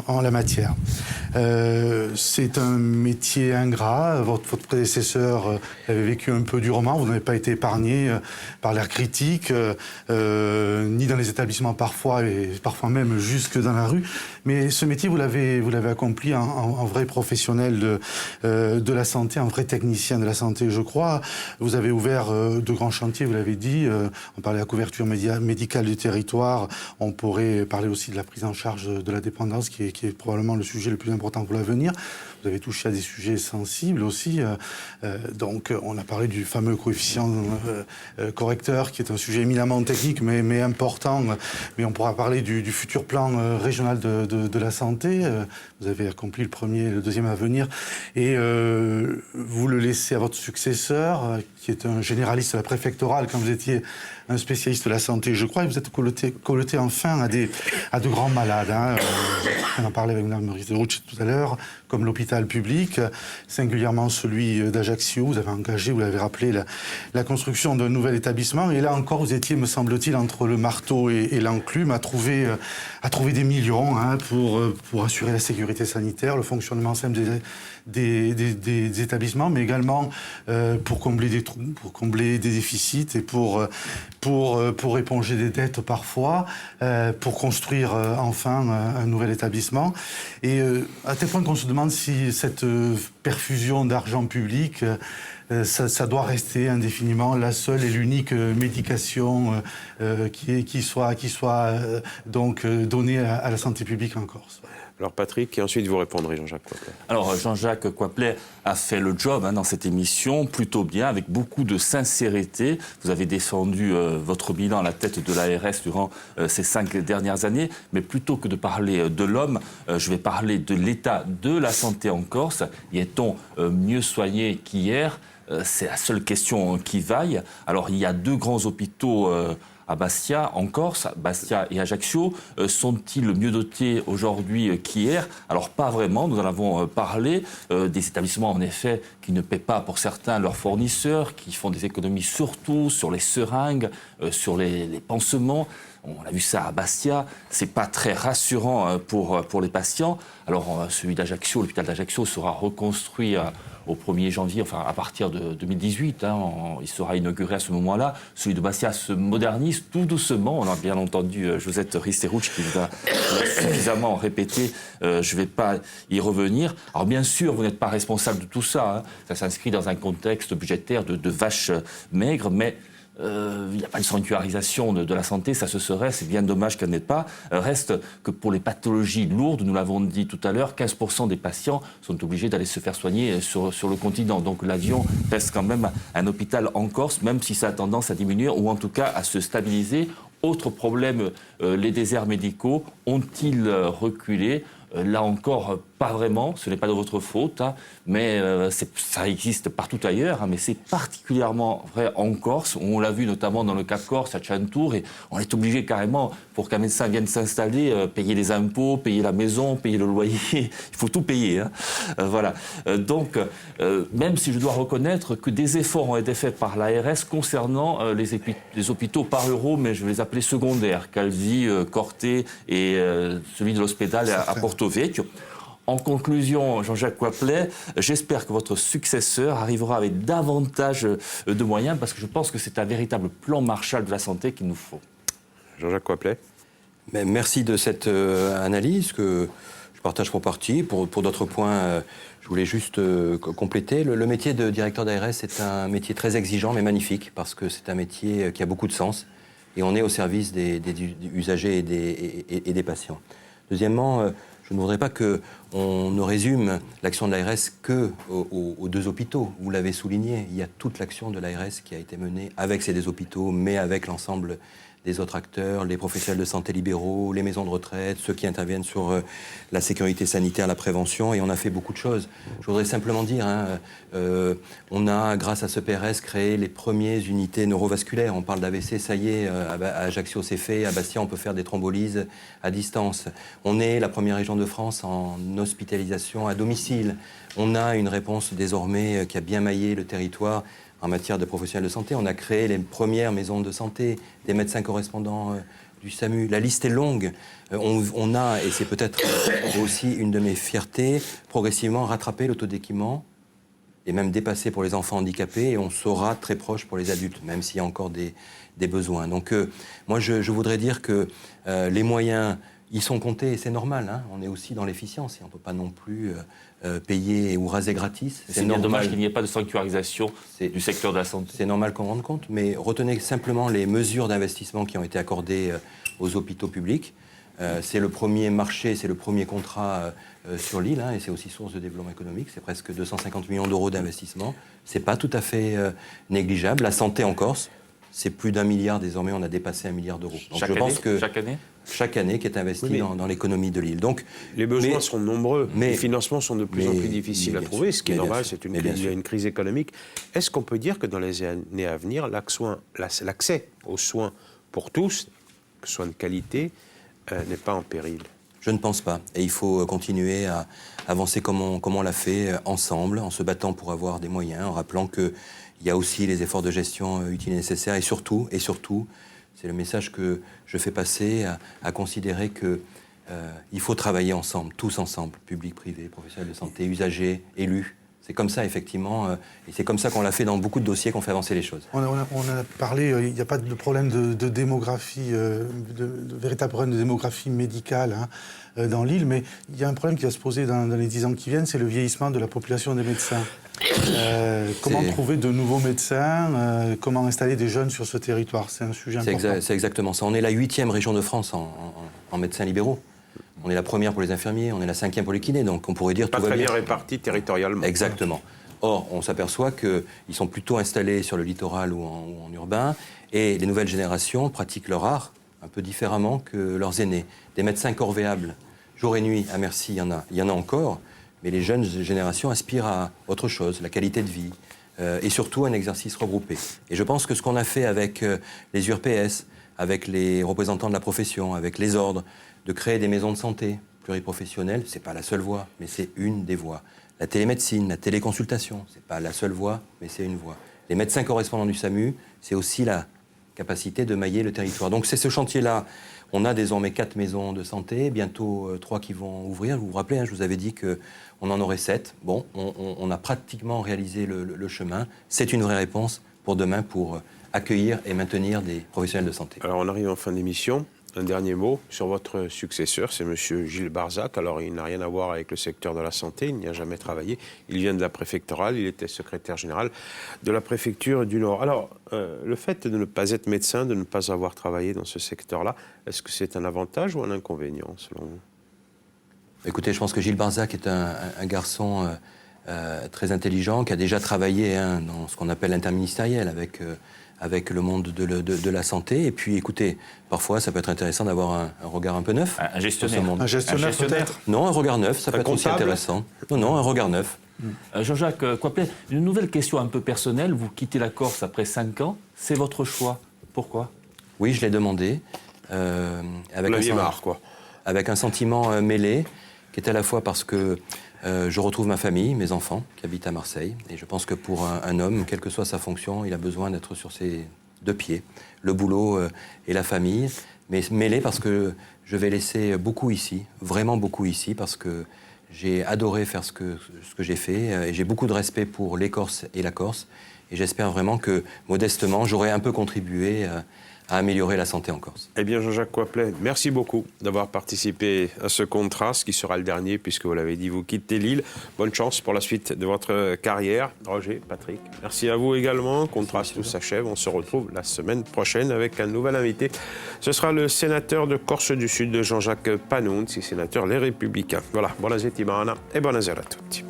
en la matière. C'est un métier ingrat. Votre prédécesseur avait vécu un peu durement. Vous n'avez pas été épargné par l'air critique, ni dans les établissements parfois, et parfois même jusque dans la rue. Mais ce métier, vous l'avez accompli en vrai professionnel de la santé, en vrai technicien de la santé, je crois. Vous avez ouvert de grands chantiers, vous l'avez dit. On parlait de la couverture médicale du territoire. On pourrait parler aussi de la prise en charge de la dépendance, qui est probablement le sujet le plus important pour l'avenir. Vous avez touché à des sujets sensibles aussi. Donc, on a parlé du fameux coefficient correcteur, qui est un sujet éminemment technique, mais important. Mais on pourra parler du futur plan régional de la santé. Vous avez accompli le premier et le deuxième à venir. Et vous le laissez à votre successeur, qui est un généraliste à la préfectorale, quand vous étiez un spécialiste de la santé, je crois, et vous êtes colleté enfin à de grands malades. On en parlait avec Mme Ristérouch tout à l'heure, comme l'hôpital public, singulièrement celui d'Ajaccio. Vous avez engagé, vous l'avez rappelé, la construction d'un nouvel établissement. Et là encore, vous étiez, me semble-t-il, entre le marteau et l'enclume, à trouver des millions pour assurer la sécurité sanitaire, le fonctionnement simple des établissements, mais également pour combler des trous, pour combler des déficits et pour éponger des dettes parfois, pour construire enfin un nouvel établissement. Et à tel point qu'on se demande si cette perfusion d'argent public, ça doit rester indéfiniment la seule et l'unique médication qui soit donc donnée à la santé publique en Corse. Alors Patrick, et ensuite vous répondrez, Jean-Jacques Coiplet. Alors Jean-Jacques Coiplet a fait le job dans cette émission plutôt bien, avec beaucoup de sincérité. Vous avez défendu votre bilan à la tête de l'ARS durant ces 5 dernières années, mais plutôt que de parler de l'homme, je vais parler de l'état de la santé en Corse. Y est-on mieux soigné qu'hier ? C'est la seule question qui vaille. Alors il y a 2 grands hôpitaux à Bastia, en Corse. Bastia et Ajaccio sont-ils mieux dotés aujourd'hui qu'hier? Alors pas vraiment, nous en avons parlé. Des établissements en effet qui ne paient pas pour certains leurs fournisseurs, qui font des économies surtout sur les seringues, sur les pansements. On a vu ça à Bastia, c'est pas très rassurant pour les patients. Alors celui d'Ajaccio, l'hôpital d'Ajaccio sera reconstruit au 1er janvier, enfin à partir de 2018, il sera inauguré à ce moment-là. Celui de Bastia se modernise tout doucement. On a bien entendu Josette Risterouch qui nous a suffisamment répété, je ne vais pas y revenir. Alors bien sûr, vous n'êtes pas responsable de tout ça, ça s'inscrit dans un contexte budgétaire de vaches maigres, mais il n'y a pas de sanctuarisation de la santé, ça se serait, c'est bien dommage qu'elle n'ait pas. Reste que pour les pathologies lourdes, nous l'avons dit tout à l'heure, 15% des patients sont obligés d'aller se faire soigner sur le continent. Donc l'avion reste quand même un hôpital en Corse, même si ça a tendance à diminuer ou en tout cas à se stabiliser. Autre problème, les déserts médicaux ont-ils reculé ? Là encore, pas vraiment, ce n'est pas de votre faute, mais ça existe partout ailleurs, mais c'est particulièrement vrai en Corse, où on l'a vu notamment dans le Cap Corse, à Chantour, et on est obligé carrément, pour qu'un médecin vienne s'installer, payer les impôts, payer la maison, payer le loyer, il faut tout payer. Voilà. Donc, même si je dois reconnaître que des efforts ont été faits par l'ARS concernant les hôpitaux par euro, mais je vais les appeler secondaires, Calvi, Corté et celui de l'Hospedale à Porto Vecchio. En conclusion, Jean-Jacques Coiplet, j'espère que votre successeur arrivera avec davantage de moyens, parce que je pense que c'est un véritable plan Marshall de la santé qu'il nous faut. Jean-Jacques Coiplet. Merci de cette analyse que je partage pour partie. Pour d'autres points, je voulais juste compléter. Le métier de directeur d'ARS est un métier très exigeant mais magnifique, parce que c'est un métier qui a beaucoup de sens et on est au service des usagers et des patients. Deuxièmement, je ne voudrais pas qu'on ne résume l'action de l'ARS qu'aux deux hôpitaux. Vous l'avez souligné, il y a toute l'action de l'ARS qui a été menée avec ces deux hôpitaux, mais avec l'ensemble des autres acteurs, les professionnels de santé libéraux, les maisons de retraite, ceux qui interviennent sur la sécurité sanitaire, la prévention, et on a fait beaucoup de choses. Je voudrais simplement dire, on a, grâce à ce PRS, créé les premières unités neurovasculaires. On parle d'AVC, ça y est, à Ajaccio c'est fait, à Bastia on peut faire des thrombolises à distance. On est la première région de France en hospitalisation à domicile. On a une réponse désormais qui a bien maillé le territoire en matière de professionnels de santé. On a créé les premières maisons de santé, des médecins correspondants du SAMU. La liste est longue. On a, et c'est peut-être aussi une de mes fiertés, progressivement rattrapé l'autodéquiment et même dépassé pour les enfants handicapés, et on sera très proche pour les adultes, même s'il y a encore des besoins. Donc moi, je voudrais dire que les moyens, ils sont comptés, et c'est normal. On est aussi dans l'efficience, et on ne peut pas non plus payer ou raser gratis. C'est bien dommage qu'il n'y ait pas de sanctuarisation du secteur de la santé. C'est normal qu'on rende compte, mais retenez simplement les mesures d'investissement qui ont été accordées aux hôpitaux publics. C'est le premier marché, c'est le premier contrat sur l'île, et c'est aussi source de développement économique. C'est presque 250 millions d'euros d'investissement. C'est pas tout à fait négligeable. La santé en Corse, c'est plus d'1 milliard désormais, on a dépassé 1 milliard d'euros. Donc chaque année qui est investie dans l'économie de l'île. Donc, les besoins sont nombreux, les financements sont de plus en plus difficiles à trouver, ce qui est normal, il y a une crise économique. Est-ce qu'on peut dire que dans les années à venir, l'accès aux soins pour tous, que ce soit de qualité, n'est pas en péril? Je ne pense pas. Et il faut continuer à avancer comme on l'a fait ensemble, en se battant pour avoir des moyens, en rappelant qu'il y a aussi les efforts de gestion utiles et nécessaires, et surtout, c'est le message que je fais passer, à considérer qu'il faut travailler ensemble, tous ensemble, public, privé, professionnels de santé, usagers, élus. C'est comme ça, effectivement, et c'est comme ça qu'on l'a fait dans beaucoup de dossiers qu'on fait avancer les choses. On a parlé, il n'y a pas de problème de démographie, de véritable problème de démographie médicale dans l'île, mais il y a un problème qui va se poser dans les 10 ans qui viennent, c'est le vieillissement de la population des médecins. Comment trouver de nouveaux médecins, comment installer des jeunes sur ce territoire? C'est un sujet important. C'est exactement ça. On est la 8e région de France en médecins libéraux. On est la première pour les infirmiers, on est la 5e pour les kinés, donc on pourrait dire pas tout va bien. Pas très bien répartis territorialement. Exactement. Or, on s'aperçoit qu'ils sont plutôt installés sur le littoral ou en urbain, et les nouvelles générations pratiquent leur art un peu différemment que leurs aînés. Des médecins corvéables, jour et nuit, à merci, il y en a encore, mais les jeunes générations aspirent à autre chose, la qualité de vie, et surtout un exercice regroupé. Et je pense que ce qu'on a fait avec les URPS, avec les représentants de la profession, avec les ordres, de créer des maisons de santé pluriprofessionnelles. Ce n'est pas la seule voie, mais c'est une des voies. La télémédecine, la téléconsultation, ce n'est pas la seule voie, mais c'est une voie. Les médecins correspondants du SAMU, c'est aussi la capacité de mailler le territoire. Donc c'est ce chantier-là. On a désormais 4 maisons de santé, bientôt 3 qui vont ouvrir. Vous vous rappelez, je vous avais dit qu'on en aurait 7. Bon, on a pratiquement réalisé le chemin. C'est une vraie réponse pour demain pour accueillir et maintenir des professionnels de santé. Alors on arrive en fin d'émission. Un dernier mot sur votre successeur, c'est M. Gilles Barzac. Alors, il n'a rien à voir avec le secteur de la santé, il n'y a jamais travaillé. Il vient de la préfectorale, il était secrétaire général de la préfecture du Nord. Alors, le fait de ne pas être médecin, de ne pas avoir travaillé dans ce secteur-là, est-ce que c'est un avantage ou un inconvénient, selon vous? Écoutez, je pense que Gilles Barzac est un garçon très intelligent, qui a déjà travaillé dans ce qu'on appelle l'interministériel avec le monde de la santé. Et puis, écoutez, parfois, ça peut être intéressant d'avoir un regard un peu neuf. Un gestionnaire. Sur ce monde. Un gestionnaire peut-être? Non, un regard neuf, ça peut être aussi intéressant. Non, un regard neuf. Jean-Jacques Coiplet, une nouvelle question un peu personnelle. Vous quittez la Corse après 5 ans. C'est votre choix. Pourquoi? Oui, je l'ai demandé. Avec un sentiment mêlé, qui est à la fois parce que je retrouve ma famille, mes enfants, qui habitent à Marseille. Et je pense que pour un homme, quelle que soit sa fonction, il a besoin d'être sur ses 2 pieds. Le boulot et la famille. Mais mêlé parce que je vais laisser beaucoup ici, vraiment beaucoup ici, parce que j'ai adoré faire ce que j'ai fait. Et j'ai beaucoup de respect pour les Corses et la Corse. Et j'espère vraiment que, modestement, j'aurai un peu contribué à améliorer la santé en Corse. Eh bien, Jean-Jacques Coiplet, merci beaucoup d'avoir participé à ce contraste qui sera le dernier, puisque vous l'avez dit, vous quittez l'île. Bonne chance pour la suite de votre carrière. Roger, Patrick, merci à vous également. Contraste tout s'achève. On se retrouve la semaine prochaine avec un nouvel invité. Ce sera le sénateur de Corse du Sud, Jean-Jacques Panunzi, sénateur Les Républicains. Voilà, buona settimana et buonasera a tutti.